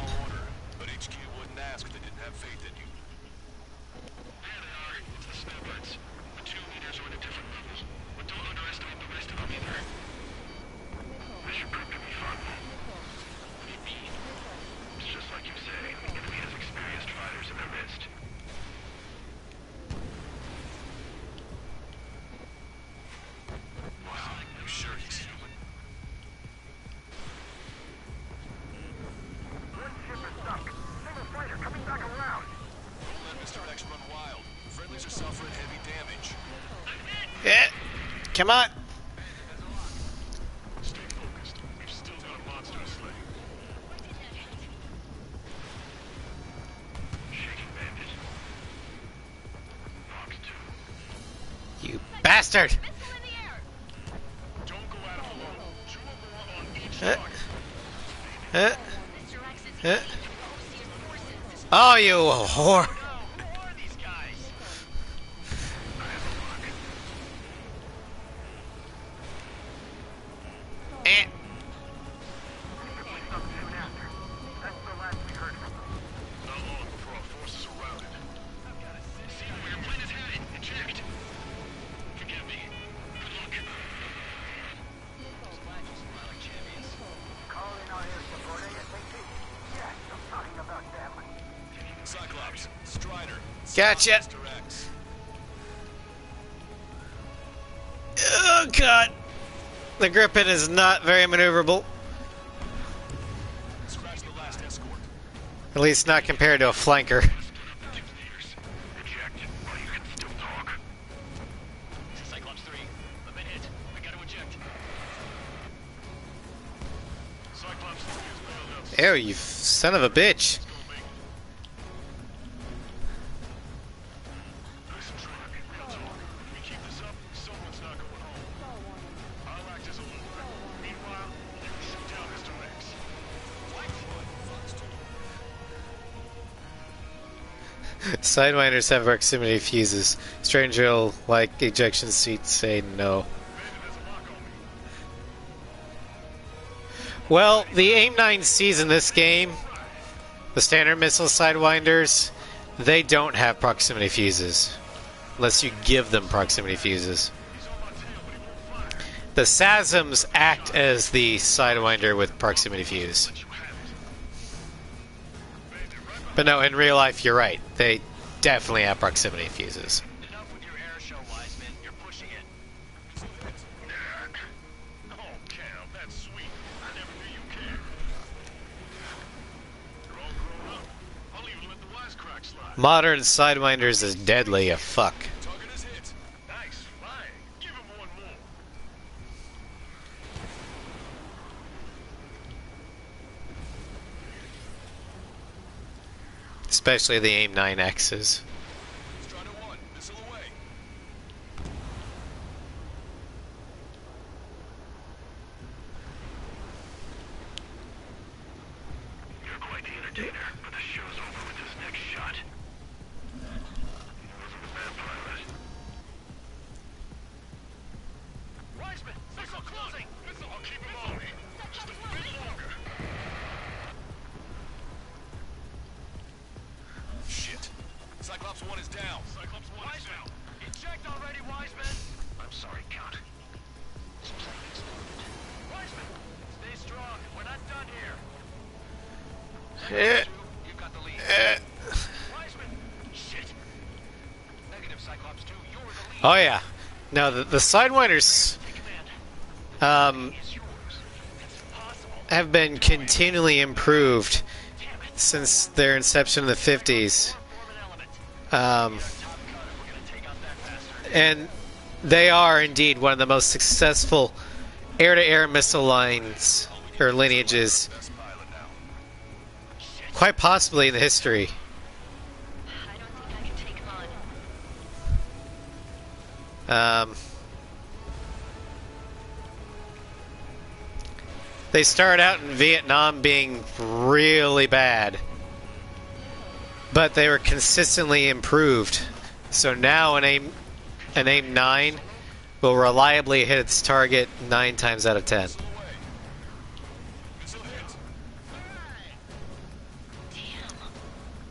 But HQ wouldn't ask if they didn't have faith in you. There they are. It's the snowbirds. The two leaders are at a different level. But don't underestimate the rest of them either. This should prove to be fun. What do you mean? It's just like you say. The enemy has experienced fighters in their midst. Wow, you sure he's human? One ship is stuck. Single fighter coming back around. Don't let Mr. X run wild. Friendlies are suffering heavy damage. Yeah. Come on. Stay focused. We've still got a monster to slay. Shaking bandit. Fox 2. You bastard. Missile in the air! Don't go out alone. Two or more on each Uh, target. uh, Mr. X is uh. leading Overseer's forces. Oh, you whore. Who are these guys? Eh. That's the last we heard from them. Not long before our forces are routed. See where your plane is headed. Eject. Forgive me. Good luck. Calling our air support ASAP. Yes, I'm talking about them. Cyclops, Strider. Gotcha. Mr. X. Oh, God. The Gripen is not very maneuverable. Scratch the last escort. At least not compared to a flanker. Eject while you can still talk. Cyclops 3, I've been hit. We gotta eject. Cyclops 3 is bailed out. Ew, you son of a bitch. Listen, Trevor, real talk. We keep this up, someone's not going home. I'll act as a lure. Meanwhile, you can shoot down Mr. X. Sidewinders have proximity fuses. Stranger like ejection seats say no. Well, the AIM-9 Cs in this game, the standard missile Sidewinders, they don't have proximity fuses. Unless you give them proximity fuses. The SASMs act as the Sidewinder with proximity fuse. But no, in real life, you're right. They definitely have proximity fuses. Enough with your air show, Wiseman. You're pushing it. Oh, Cal, that's sweet. I never knew you cared. You're all grown up. I'll even let the wisecrack slide. Modern Sidewinders is deadly as fuck. Target is hit. Nice flying. Give him one more. Especially the AIM-9Xs. Strider 1, missile away. You're quite the entertainer, but the show's over with this next shot. He wasn't a bad pilot. Wiseman, missile closing! Missile, I'll keep him on me. Just a bit longer. Shit. Cyclops 1 is down. Cyclops 1 is down. Eject already, Wiseman! I'm sorry, Count. This plane exploded. Wiseman! Stay strong. We're not done here. Eh, You've got the lead. eh. Wiseman! Shit! Negative, Cyclops 2. You're the lead. Oh yeah. Now the Sidewinders Take command. It's yours. It's impossible. have been continually improved since their inception in the 50s. Form an element. Um, Top cut if we're gonna take out that bastard. and they are indeed one of the most successful air-to-air missile lines or lineages, Best pilot now. quite possibly in the history. I don't think I can take him on. They started out in Vietnam being really bad, but they were consistently improved. So now an AIM 9 will reliably hit its target 9 times out of 10. Missile hit.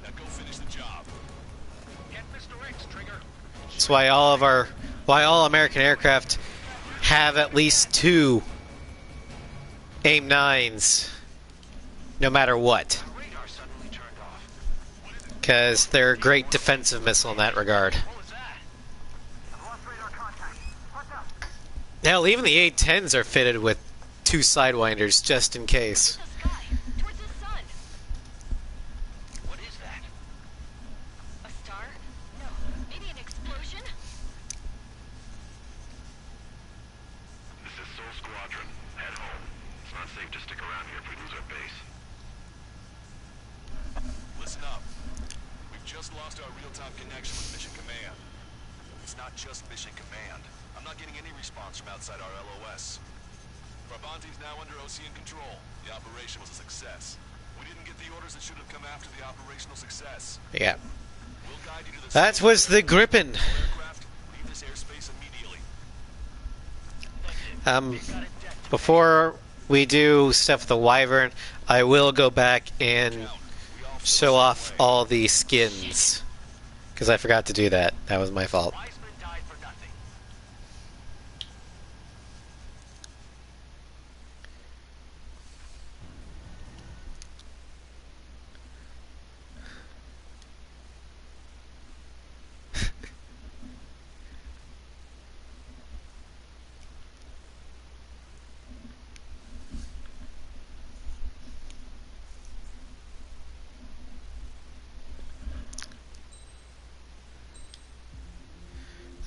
Now go finish the job. Get Mr. X, Trigger. That's why all American aircraft have at least 2 AIM 9s, no matter what, Radar suddenly turned off. because they're a great defensive missile in that regard. What was that? I've lost radar contact. What's up? Hell, even the A-10s are fitted with 2 sidewinders just in case. The sky, towards the sun. What is that? A star? No, maybe an explosion? This is Soul Squadron. Head home. It's not safe to stick around here if we lose our base. Listen up. We've just lost our real-time connection with Mission Command. It's not just Mission Command. I'm not getting any response from outside our LOS. Brabante's now under OCN control. The operation was a success. We didn't get the orders that should have come after the operational success. Yeah. We'll guide you to the That was the Gripen. aircraft. Leave this airspace immediately. Before we do stuff with the Wyvern, I will go back and We all feel show the off same way. all the skins, because I forgot to do that. That was my fault. Wiseman died for nothing.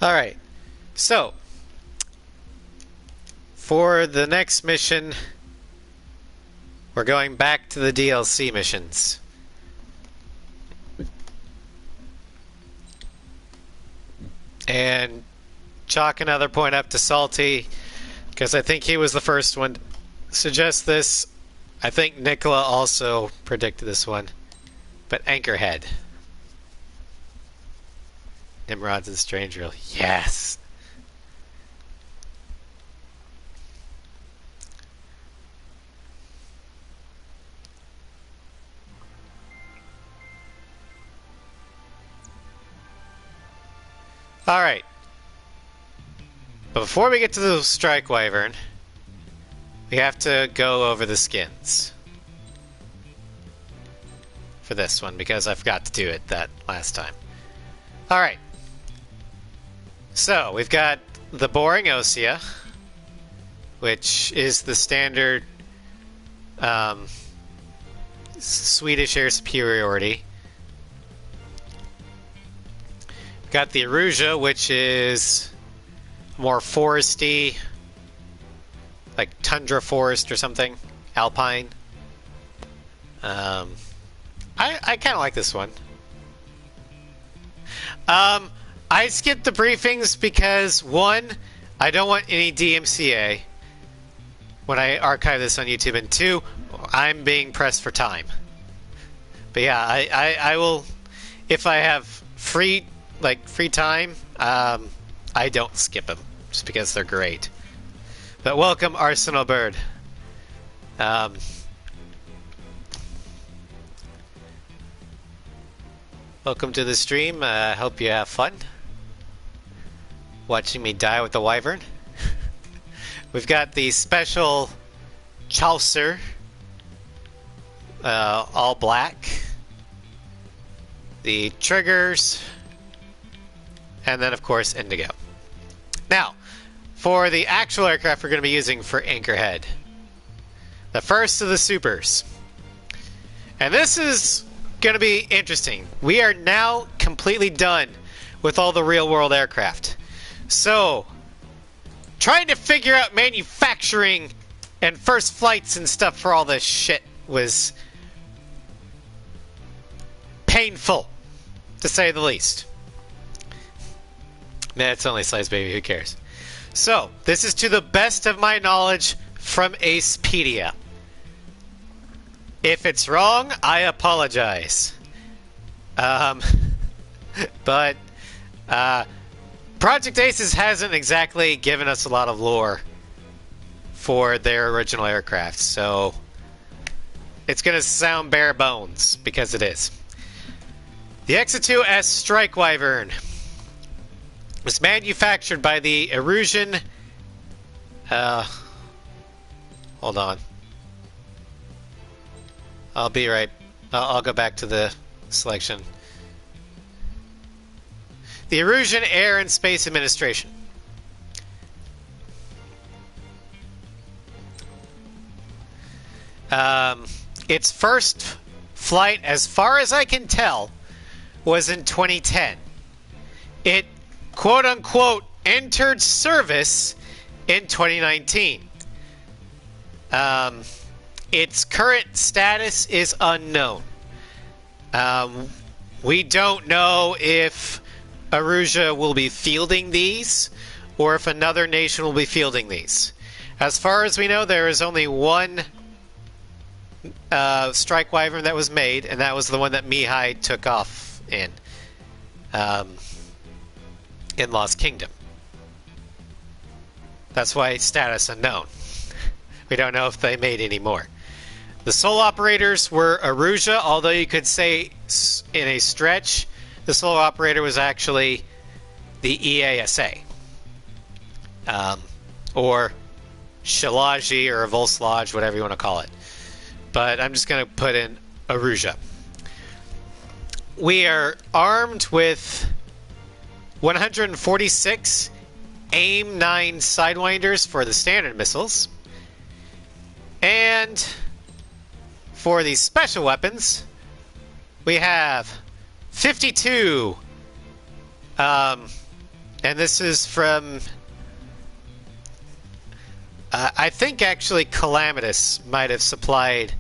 Alright, so for the next mission, we're going back to the DLC missions. And chalk another point up to Salty, because I think he was the first one to suggest this. I think Nicola also predicted this one. But Anchorhead. Nimrods and Stranger. Yes! Alright. But before we get to the Strike Wyvern, we have to go over the skins. For this one, because I forgot to do it that last time. Alright. So, we've got the Boring Osea, which is the standard Swedish air superiority. Got the Aruja, which is more foresty, like tundra forest or something, alpine. I kind of like this one. I skipped the briefings because, one, I don't want any DMCA when I archive this on YouTube, and two, I'm being pressed for time. But yeah, I will, if I have free time, I don't skip them, just because they're great. But welcome, Arsenal Bird. Welcome to the stream. I hope you have fun watching me die with the Wyvern. We've got the special Chaucer, all black, the triggers, and then of course Indigo. Now, for the actual aircraft we're going to be using for Anchorhead, the first of the supers. And this is going to be interesting. We are now completely done with all the real-world aircraft. So, trying to figure out manufacturing and first flights and stuff for all this shit was painful, to say the least. Nah, it's only Slice Baby, who cares? So, this is to the best of my knowledge from Acepedia. If it's wrong, I apologize. But Project Aces hasn't exactly given us a lot of lore for their original aircraft, so it's going to sound bare bones, because it is. The X-02S Strike Wyvern was manufactured by the Erusian... hold on. I'll be right... I'll go back to the selection. The Erusian Air and Space Administration. Its first flight, as far as I can tell, was in 2010. It, quote-unquote, entered service in 2019. Its current status is unknown. We don't know if Erusia will be fielding these, or if another nation will be fielding these. As far as we know, there is only one Strike Wyvern that was made, and that was the one that Mihai took off in Lost Kingdom. That's why status unknown. We don't know if they made any more. The sole operators were Erusia, although you could say in a stretch the sole operator was actually the EASA. Or Shalaji or Volslage, whatever you want to call it. But I'm just going to put in Erusia. We are armed with 146 AIM-9 Sidewinders for the standard missiles. And for the special weapons, we have 52. And this is from... I think actually Calamitous might have supplied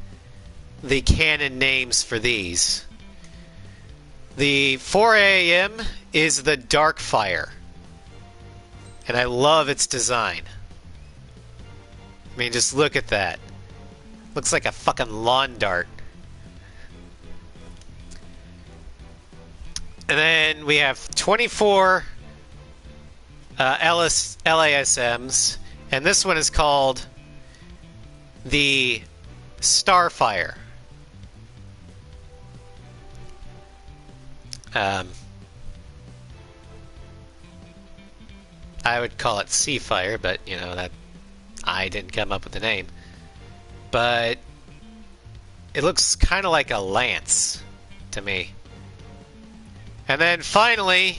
the canon names for these. The 4AM is the Darkfire. And I love its design. I mean, just look at that. Looks like a fucking lawn dart. And then we have 24 LASMs. And this one is called the Starfire. I would call it Seafire, but you know that I didn't come up with the name. But it looks kind of like a lance to me. And then finally,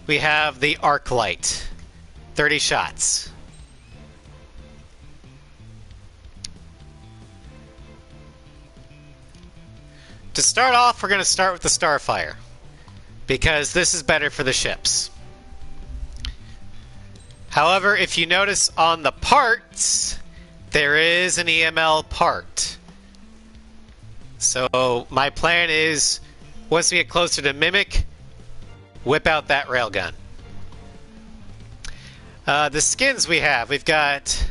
we have the Arclight. 30 shots. To start off, we're going to start with the Starfire, because this is better for the ships. However, if you notice on the parts, there is an EML part. So my plan is, once we get closer to Mimic, whip out that railgun. The skins we've got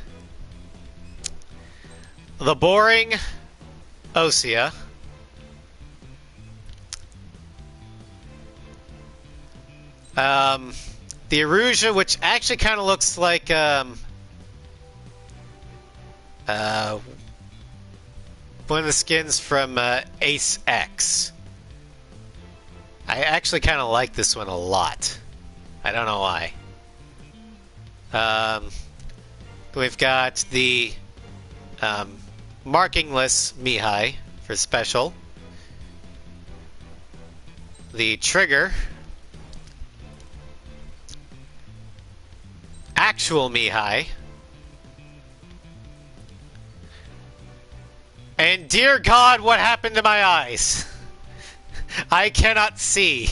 the Boring Osea, the Erusia, which actually kind of looks like one of the skins from Ace X. I actually kind of like this one a lot. I don't know why. We've got the markingless Mihai for special. The Trigger. Actual Mihai. And dear God, what happened to my eyes? I cannot see.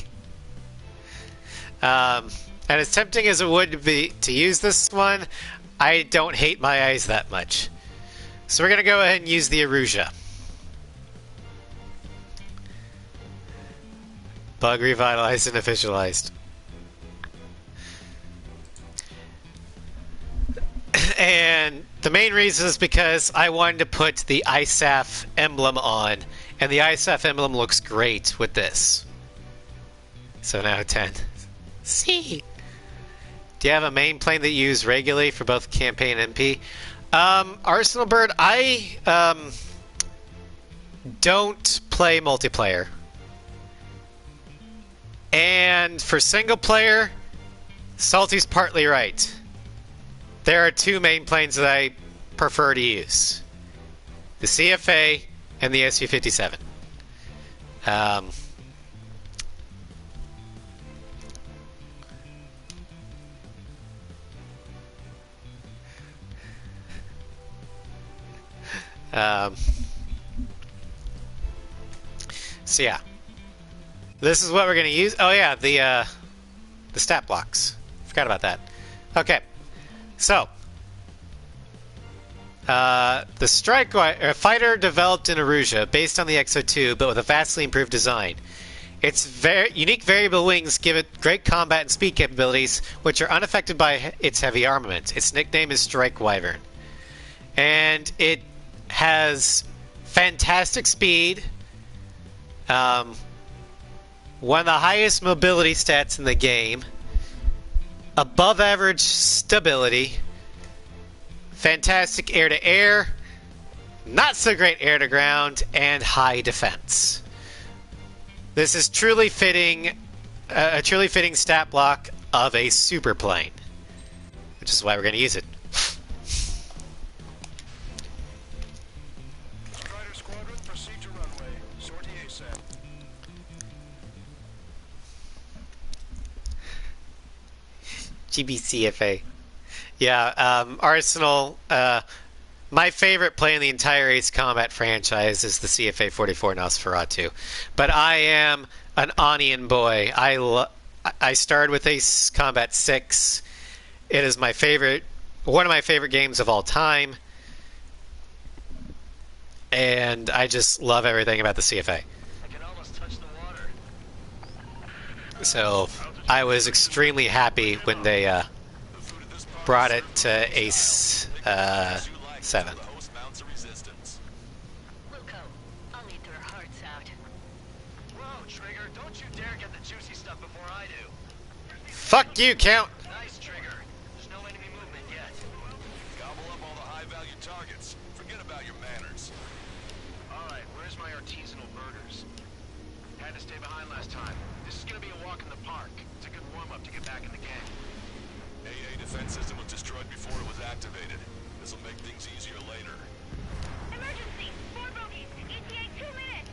And as tempting as it would be to use this one, I don't hate my eyes that much. So we're going to go ahead and use the Erusia. Bug revitalized and officialized. And the main reason is because I wanted to put the ISAF emblem on, and the ISAF emblem looks great with this. 7 out of 10. C. Do you have a main plane that you use regularly for both campaign and MP? Arsenal Bird, I don't play multiplayer. And for single player, Salty's partly right. There are two main planes that I prefer to use. The CFA and the SU-57. So yeah. This is what we're going to use. Oh yeah, the stat blocks. Forgot about that. Okay. So, the Strike fighter developed in Aruja, based on the X-02, but with a vastly improved design. Its unique variable wings give it great combat and speed capabilities, which are unaffected by its heavy armament. Its nickname is Strike Wyvern. And it has fantastic speed, one of the highest mobility stats in the game, above average stability, fantastic air-to-air, not so great air-to-ground, and high defense. This is truly fitting, a truly fitting stat block of a super plane, which is why we're going to use it. Strider Squadron, proceed to runway. Sortie ASAP. GBCFA. Yeah, Arsenal. My favorite play in the entire Ace Combat franchise is the CFA-44 Nosferatu. But I am an Onion boy. I started with Ace Combat 6. It is my favorite, one of my favorite games of all time. And I just love everything about the CFA. I can almost touch the water. So I was extremely happy when they brought it to Ace 7. Wilco, I'll need their hearts out. Whoa, Trigger, don't you dare get the juicy stuff before I do. Fuck you, Count! Nice, Trigger. There's no enemy movement yet. Gobble up all the high-value targets. Forget about your manners. Alright, where's my artisanal burgers? Had to stay behind last time. This is gonna be a walk in the park. It's a good warm-up to get back in the game. AA defense system was destroyed before it was activated. This'll make things easier later. Emergency! 4 bogeys! ETA 2 minutes!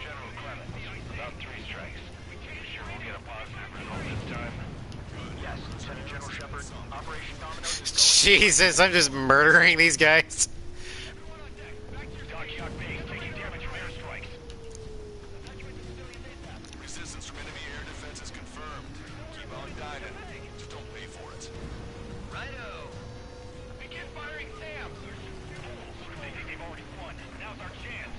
General Clement, about 3 strikes. Sure we'll get a positive result this time? Yes, Lieutenant General Shepard. Operation Dominoes is going... Jesus, I'm just murdering these guys. Dockyard base taking damage from airstrikes. Resistance from enemy air defense is confirmed. Keep on dining. Just don't pay for it. Righto. Begin firing Sam! They think they've already won. Now's our chance.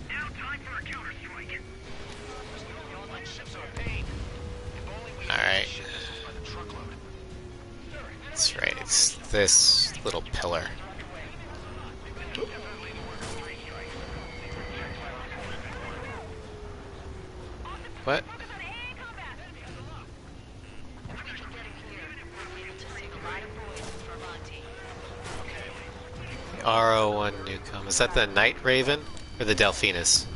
Now time for a counterstrike. The online ships are a pain. If only we Alright. ship missiles by the truckload. That's right, it's this little pillar. What? RO1 Newcomb. Is that the Night Raven or the Delphinus?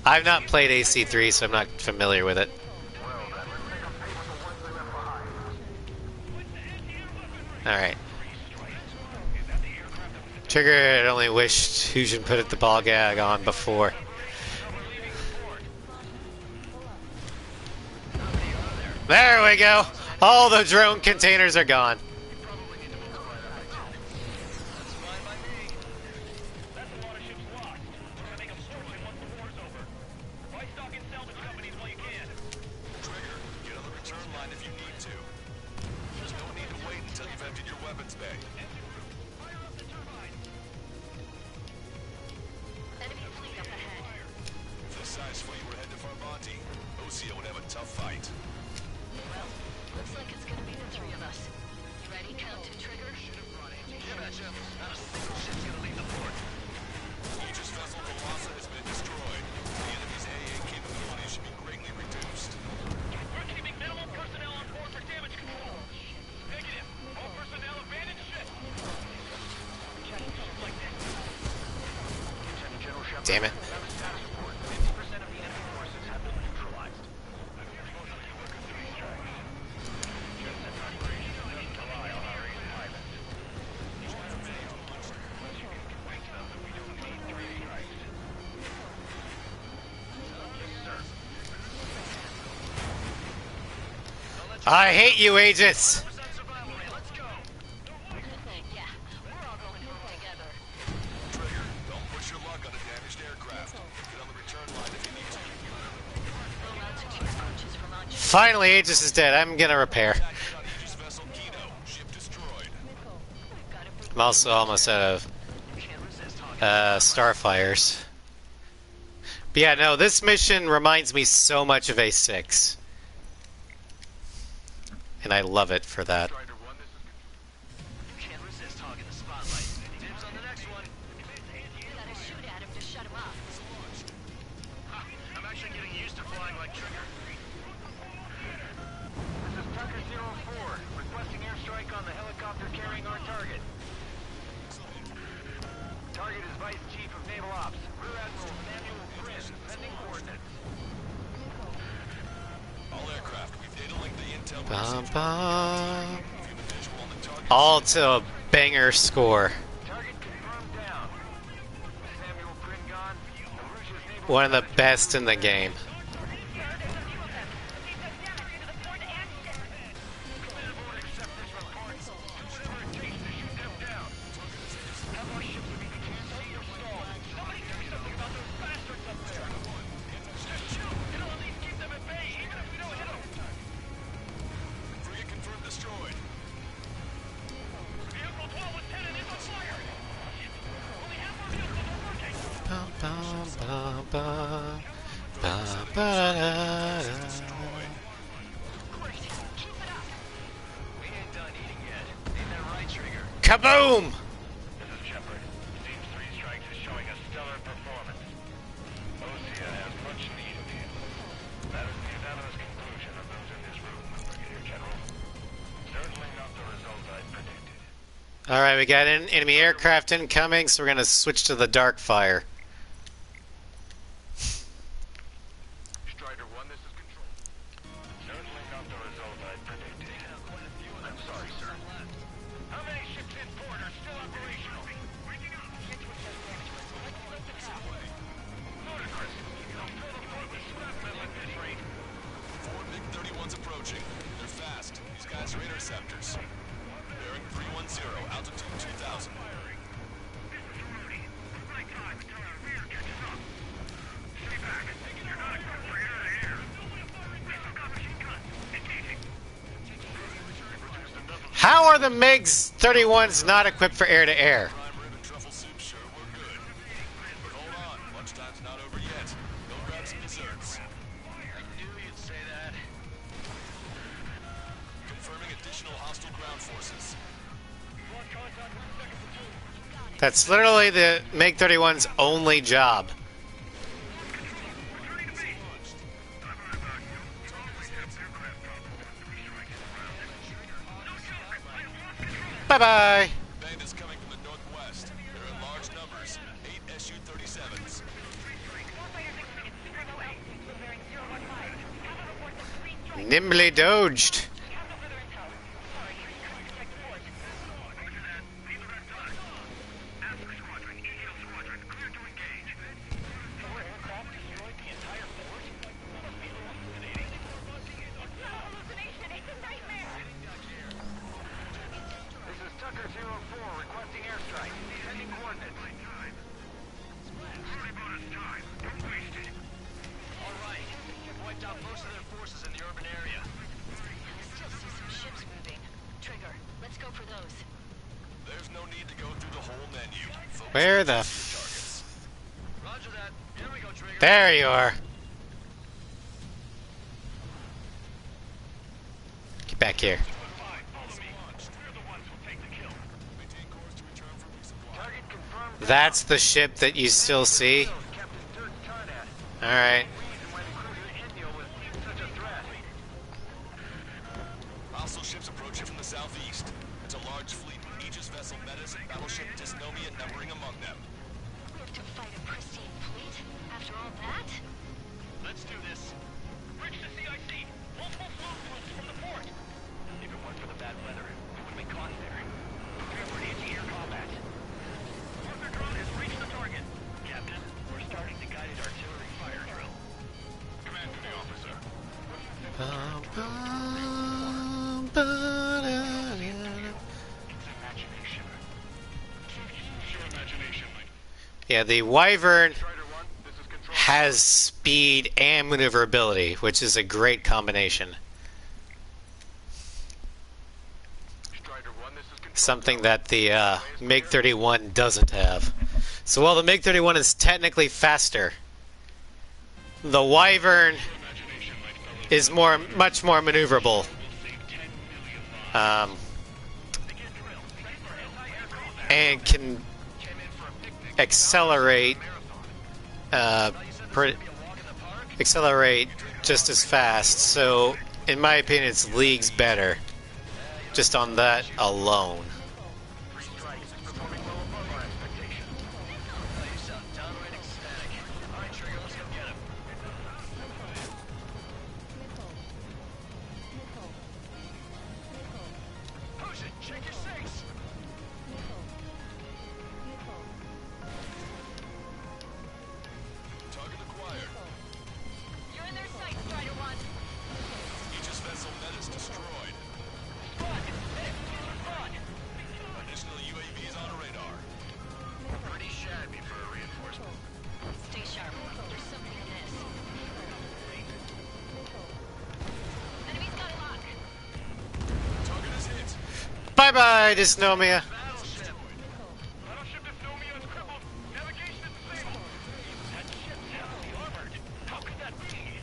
I've not played AC3, so I'm not familiar with it. Alright. Trigger had only wished Hujan put the ball gag on before. There we go! All the drone containers are gone. That's a lot of ships lost. We're gonna make them structure once the war's over. Buy stock in salvage companies while you can. Trigger, get on the return line if you need to. There's no need to wait until you've emptied your weapons bay. Enemy fleet up ahead. If this size fleet were headed for Farbanti, Osio would have a tough fight. Well, Looks like it's gonna be the three of us. You ready, Captain Trigger? Yeah, betcha. Not a single ship's gonna leave the port. Aegis vessel Colossus has been destroyed. The enemy's AA capabilities should be greatly reduced. We're keeping minimal personnel on board for damage control. Negative. All personnel abandon ship. Lieutenant General Shepard. Damn it. We have a status report. 50% of the enemy forces have been neutralized. I hate you, Aegis! Yeah, we're all going home together. Trigger, don't push your luck on a damaged aircraft. Get on the return line if you need to. Low altitude approaches from on ship. Finally, Aegis is dead. I'm gonna repair. Attack on Aegis vessel Kino. Ship destroyed. I'm also almost out of Starfires. But yeah, no, this mission reminds me so much of A6. And I love it for that. Strider 1, this is... You can't resist hogging the spotlight. Dibs on the next one. You gotta shoot at him to shut him off. Ha, I'm actually getting used to flying like Trigger. This is Tucker 04, requesting airstrike on the helicopter carrying our target. Target is Vice Chief of Naval Ops, Rear Admiral Samuel Prin, sending coordinates. All aircraft, we've data linked the intel. Bum, bum. View the visual on the target. All to a banger score. Target confirmed down. Samuel Prin gone. Mauritius Naval One of the best in the game. Frigate confirmed destroyed. Bum, bum, bum, bum. Bum, ba-da-da-da. We ain't done eating yet. Ain't that right, Trigger? Kaboom! This is Shepard. Team 3 Strikes is showing a stellar performance. Osea has much needed him. That is the unanimous conclusion of those in this room, Brigadier General. Certainly not the result I predicted. Alright, we got an enemy aircraft incoming, so we're gonna switch to the Darkfire. Strider 1, this is Control. Certainly not the result I predicted. I'm sorry, sir. How many ships in port are still operational? Four MiG-31s approaching. They're fast. These guys are interceptors. Bearing 310, altitude 2000. How are the MiGs 31s not equipped for air-to-air? Prime rib and truffle soup, sure, we're good. But hold on, lunchtime's not over yet. Go grab some desserts. I knew you'd say that. Confirming additional hostile ground forces. That's literally the MiG-31's only job. Bye-bye! Bandits coming from the northwest. They're in large numbers. 8 Su-37s. Nimbly dodged. This is Tucker 04, requesting airstrike. Sending coordinates. All right. We've wiped out most of their forces in the urban area. I still see some ships moving. Trigger, let's go for those. There's no need to go through the whole menu. Focus Where on the targets. Roger that. Here we go, Trigger. There you are. Get back here. That's the ship that you still see? Alright. Hostile ships approaching from the southeast. It's a large fleet with Aegis vessel Metis and battleship Dysnomia numbering among them. We have to fight a pristine fleet after all that? Let's do this. Bridge to CIC. Multiple flow routes from the port. If it weren't for the bad weather, we would have been caught there. Prepare for anti-air combat. Arthur drone has reached the target. Captain, we're starting the guided artillery fire drill. Command to the officer. Imagination. Your imagination, Mike. Yeah, the Wyvern Strider 1, this is control. has speed and maneuverability, which is a great combination. Strider 1, this is control. Something that the MiG-31 doesn't have. So while the MiG-31 is technically faster, the Wyvern Imagination, my fellow. is much more maneuverable. Will save 10 million lives. Begin drill. Ready for anti-air combat. And can Came in for a picnic. accelerate Marathon. pre- Be a walk in the park. accelerate just as fast. So in my opinion, it's leagues better just on that alone. 3 strikes is performing well above our expectations. Oh, you sound downright ecstatic. All right, Trigger, let's go get him. Push it. Check your six. Target acquired. You're in their sight, Strider 1. Aegis vessel Metis destroyed. Spawn. Medics to respond. Additional UAVs on radar. Pretty shabby for a reinforcement. Stay sharp. There's something in this. Enemy's got a lock. Target is hit. Bye bye, Dysnomia. Battleship. Battleship Dysnomia is crippled. Navigation is disabled. That ship's heavily armored. How could that be?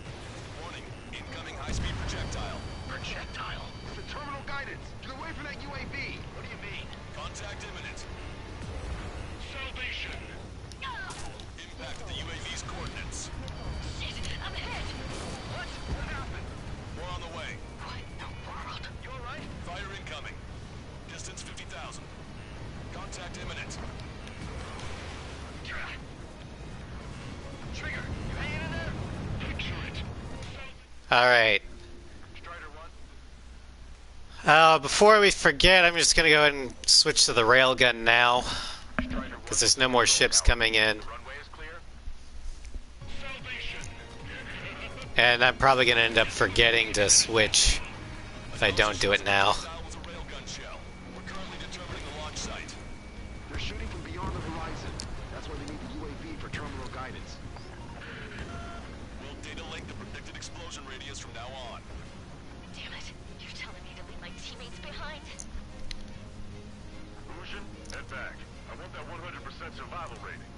Warning. Incoming high-speed projectile. Projectile. It's the terminal guidance. Get away from that UAV. What do you mean? Contact imminent. Salvation. Impact of the UAV's coordinates. Shit, I'm hit. What? What happened? More on the way. What in the world? You alright? Fire incoming. Distance 50,000. Contact imminent. Trigger, you hanging in there? Picture it. Alright. Strider 1. Before we forget, I'm just going to go ahead and switch to the railgun now, Strider 1. because there's no more ships coming in. Runway is clear. Salvation. And I'm probably going to end up forgetting to switch if I don't do it now. Missile with a railgun shell. We're currently determining the launch site. They're shooting from beyond the horizon. That's why they need the UAV for terminal guidance. We'll data link the predicted explosion radius from now on. Damn it. You're telling me to leave my teammates behind? Illusion, head back. I want that 100% survival rating.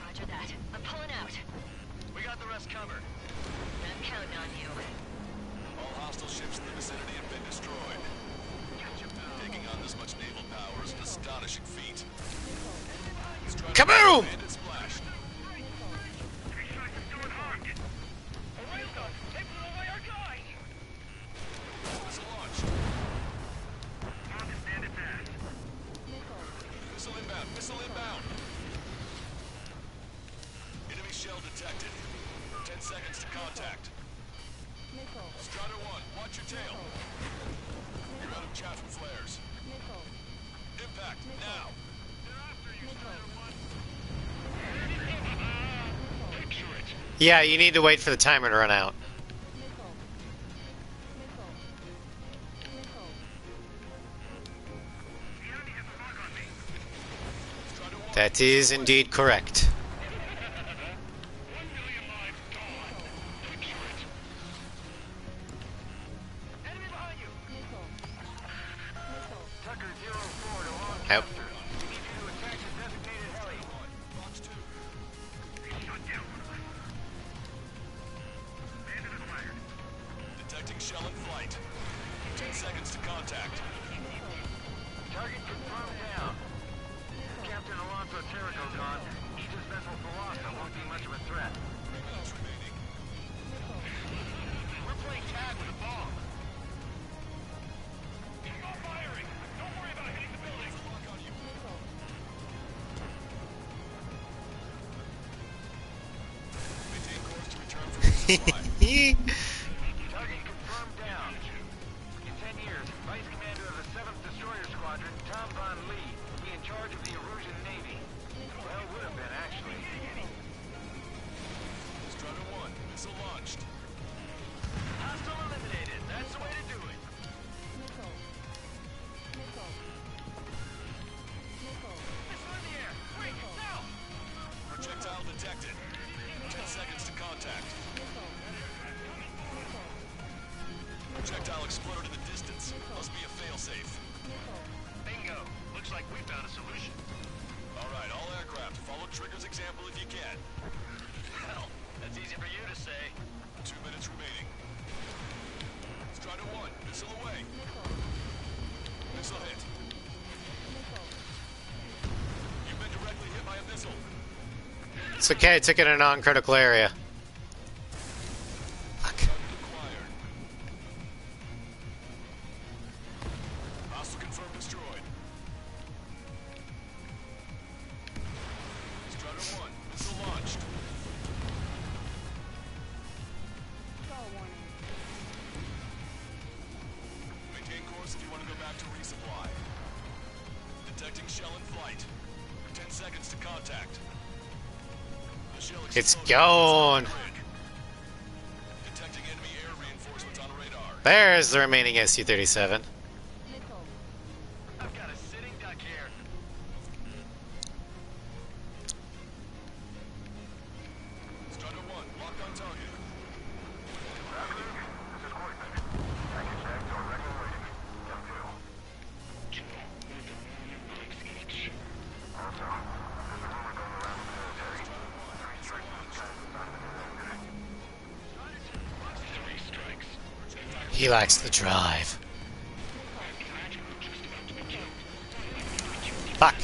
Roger that. I'm pulling out. We got the rest covered. I'm counting on you. All hostile ships in the vicinity have been destroyed. Taking on this much naval power is an astonishing feat. Kaboom! Bandit splashed. Missile launched. Missile inbound. Missile inbound. Enemy shell detected. 10 seconds to contact. Strider 1, watch your tail. You're out of chaff and flares. Impact, now. Picture it. Yeah, you need to wait for the timer to run out. That is indeed correct. 1 million lives gone. Picture it. Enemy behind you. Tucker 04 to Long Yep. Chapter. We need you to attack the designated heli. Box 2. Shut down. Bandit acquired. Detecting shell in flight. seconds to contact. Target confirmed down. Captain Alonso Terrico gone. Aegis vessel Thalassa won't be much of a threat. Minutes remaining. We're playing tag with a bomb. Keep on firing. Don't worry about hitting the building. Lock on you. Maintain course to return for resupply. Target confirmed down. In 10 years, Vice Commander of the 7th Destroyer Squadron, Tom Von Lee, will be in charge of the Erusian Navy. Well, would have been, actually. Strider 1, missile launched. Hostile eliminated. That's the way to do it. Missile. Missile. Missile. Missile in the air. Wait, no! Projectile detected. 10 seconds to contact. Missile. Missile. Projectile exploded in the distance. Must be a failsafe. Missile. Bingo. Looks like we found a solution. Alright, all aircraft, follow Trigger's example if you can. Hell, that's easy for you to say. 2 minutes remaining. Strider 1, missile away. Missile. Missile hit. Missile. You've been directly hit by a missile. It's okay, took it in a non-critical area. Fuck. Target acquired. Hostile confirmed destroyed. Strider 1, missile launched. Stall warning. Maintain course if you want to go back to resupply. Detecting shell in flight. 10 seconds to contact. The shell It's exploded. going. Detecting enemy air reinforcements on radar. There's the remaining SU-37. Missile. I've got a sitting duck here. Strider 1, locked on target. He lacks the drive. Fuck.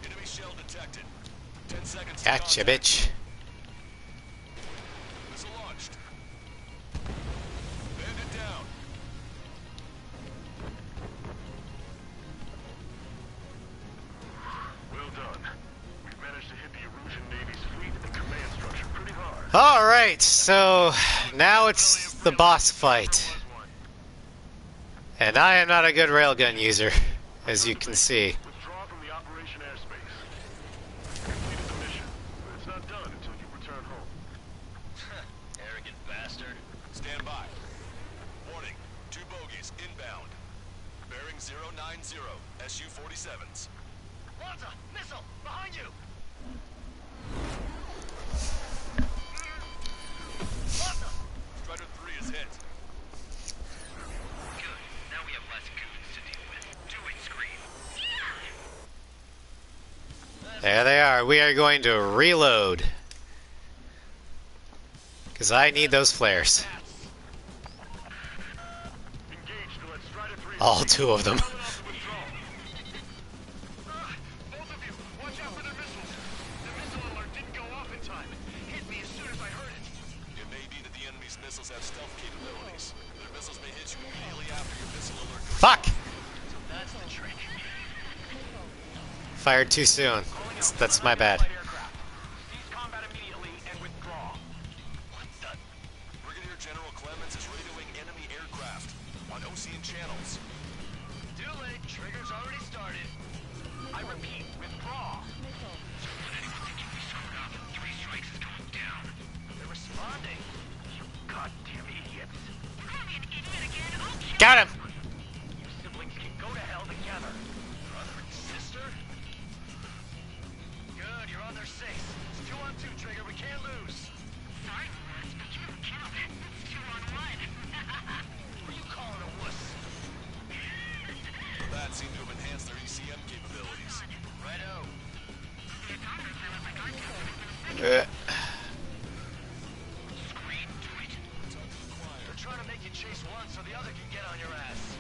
Enemy shell detected. 10 seconds to Gotcha, contact. bitch. Missile launched. Bandit down. Well done. We've managed to hit the Erusian Navy's fleet and command structure pretty hard. Alright, so now it's the boss fight. And I am not a good railgun user, as you can see. Withdraw from the operation airspace. You completed the mission, but it's not done until you return home. Arrogant bastard. Stand by. Warning. 2 bogies inbound. Bearing 090. SU-47s. Lanza, missile, behind you. Lanza. Strider 3 is hit. Good. Now we have less goons to deal with. Do it, Scream. There they are. We are going to reload. Because I need those flares. Engage to let Strider 3 All 2 of them. off the withdrawal. Both of you, watch out for their missiles. The missile alert didn't go off in time. Hit me as soon as I heard it. It may be that the enemy's missiles have stealth capabilities. Their missiles may hit you immediately after your missile alert goes Fuck! So that's the trick. Fired too soon. That's my bad. Light aircraft. Cease combat immediately and withdraw. What the? Brigadier General Clemens is radioing enemy aircraft on Ocean channels. Too late. Trigger's already started. I repeat, withdraw. Missile. 3 strikes is going down. They're responding. You goddamn idiots. I'm an idiot again. Okay. Got him! You siblings can go to hell together. Brother and sister? Good, you're on their 6. It's 2 on 2, Trigger. We can't lose. Sorry, boss, but you don't count. It's 2-on-1. Who you calling a wuss? The bats seem to have enhanced their ECM capabilities. Righto. Scream to it. They're trying to make you chase one so the other can get on your ass.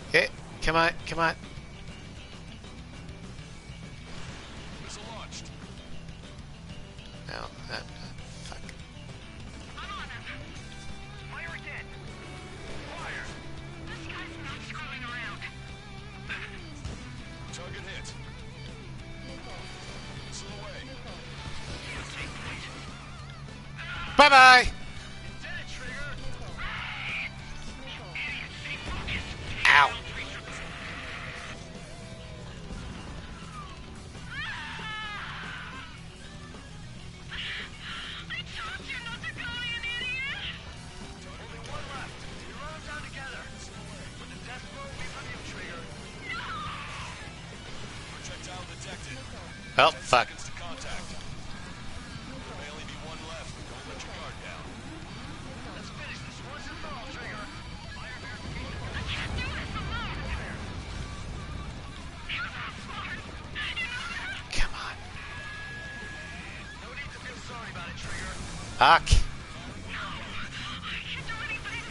Okay, come on, come on. Missile launched. No, fuck. I'm on him. Fire again. Fire. This guy's not screwing around. Target hit. Missile away. Take point. Bye-bye! Did it, Trigger. Ow. I told you not to go, you idiot! Only one left. You run them down together. When the death blow will be from you, Trigger. Projectile detected. Oh, 10 fuck. seconds to contact. There may only be one left. Don't let your guard down. Let's finish this once and for all, Trigger. Fire verification. I can't do this alone! You're not smart. You know that? Come on. No need to feel sorry about it, Trigger. Fuck. I can't do anything.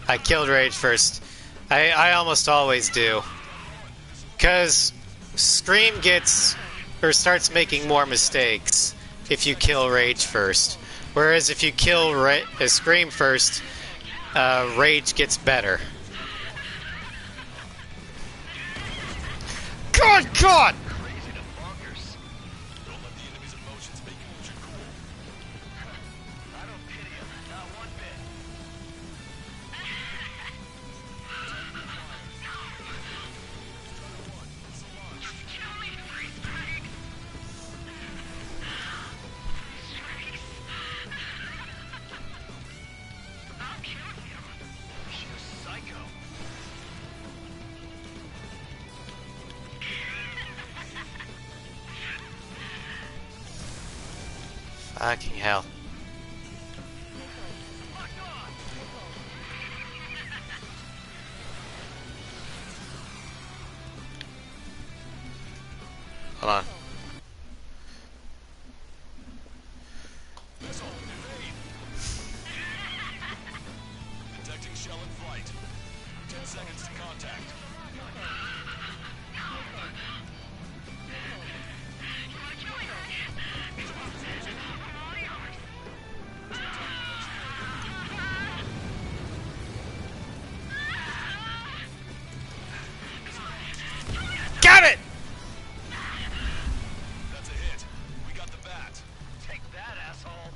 I killed Rage first. I almost always do. Because Scream gets, or starts making more mistakes if you kill Rage first. Whereas if you kill Scream first, Rage gets better. God! Crazy to bonkers. Don't let the enemy's emotions make you lose your cool. I don't pity him. Not one bit. Kill me, freeze break. Freeze. I'll kill you. She's a psycho. Fucking hell. Lock on. Hold on. Missile, evade. Detecting shell in flight. 10 seconds to contact. Got it! That's a hit. We got the bat. Take that, asshole.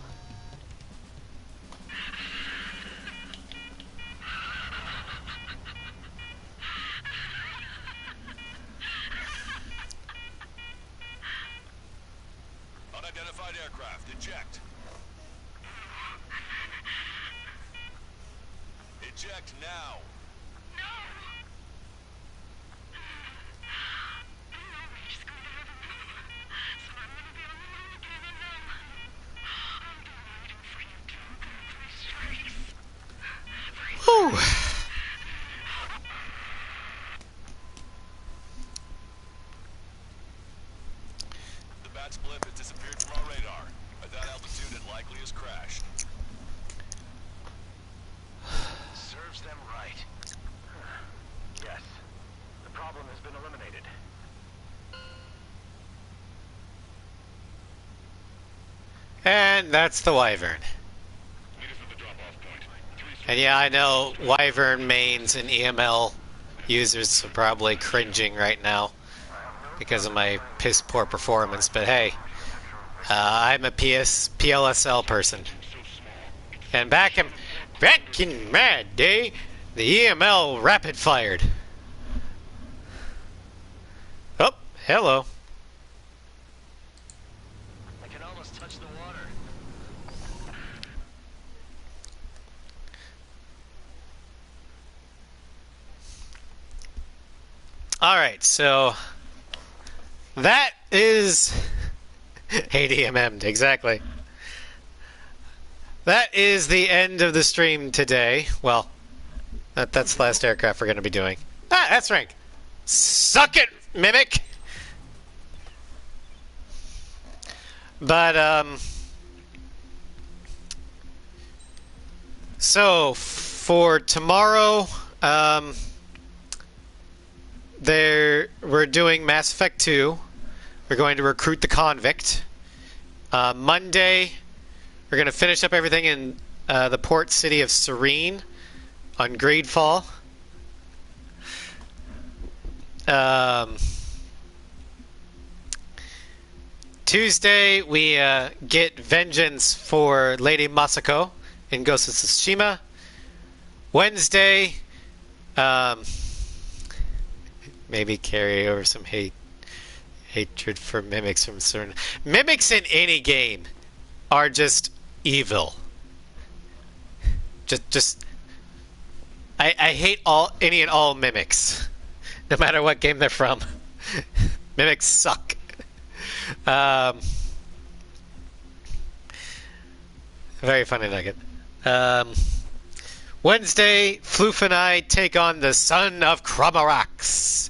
Unidentified aircraft. Eject. Eject now. Whew. The bat's blip has disappeared from our radar. At that altitude, it likely has crashed. Serves them right. Yes. The problem has been eliminated. And that's the Wyvern. Meet us at the drop-off point. And yeah, I know Wyvern mains and EML users are probably cringing right now because of my piss poor performance, but hey, I'm a PLSL person. And back in Mad Day, the EML rapid fired. Oh, hello. I can almost touch the water. Alright, so that is ADMM'd, exactly. that is the end of the stream today. Well, that's the last aircraft we're going to be doing. Ah, that's rank. Suck it, Mimic! But, so, for tomorrow, we're doing Mass Effect 2. We're going to recruit the convict. Monday, we're going to finish up everything in the port city of Serene on Greedfall. Tuesday, we get vengeance for Lady Masako in Ghost of Tsushima. Wednesday, maybe carry over some hatred for mimics from certain... Mimics in any game are just evil. I hate any and all mimics, no matter what game they're from. Mimics suck. Very funny nugget. Wednesday, Floof and I take on the Son of Cramarax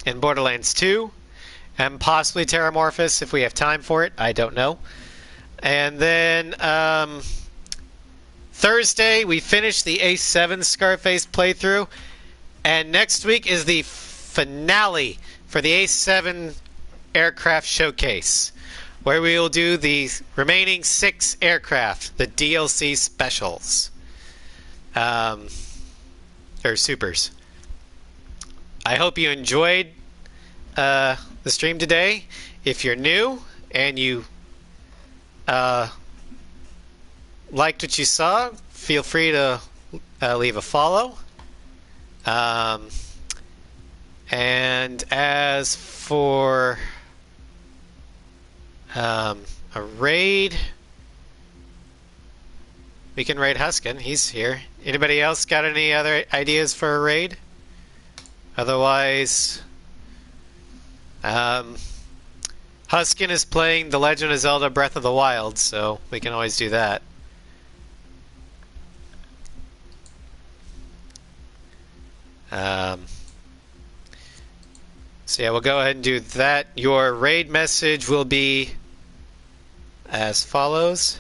in Borderlands 2, and possibly Terramorphous if we have time for it. I don't know. And then Thursday, we finish the A7 Scarface playthrough, and next week is the finale for the A7 aircraft showcase, where we will do the remaining 6 aircraft, the DLC specials, or supers. I hope you enjoyed the stream today. If you're new and you liked what you saw, feel free to leave a follow. And as for a raid, we can raid Huskin. He's here. Anybody else got any other ideas for a raid? Otherwise, Huskin is playing The Legend of Zelda Breath of the Wild, so we can always do that. So yeah, we'll go ahead and do that. Your raid message will be as follows.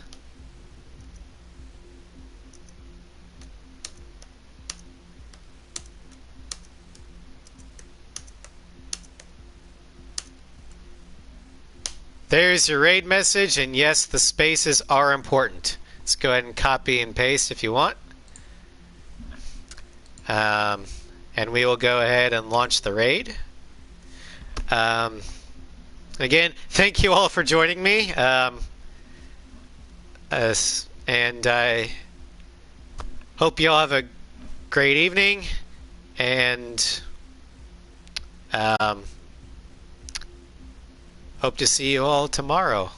There's your raid message, and yes, the spaces are important. Let's go ahead and copy and paste if you want. And we will go ahead and launch the raid. Again, thank you all for joining me. And I hope you all have a great evening. And hope to see you all tomorrow.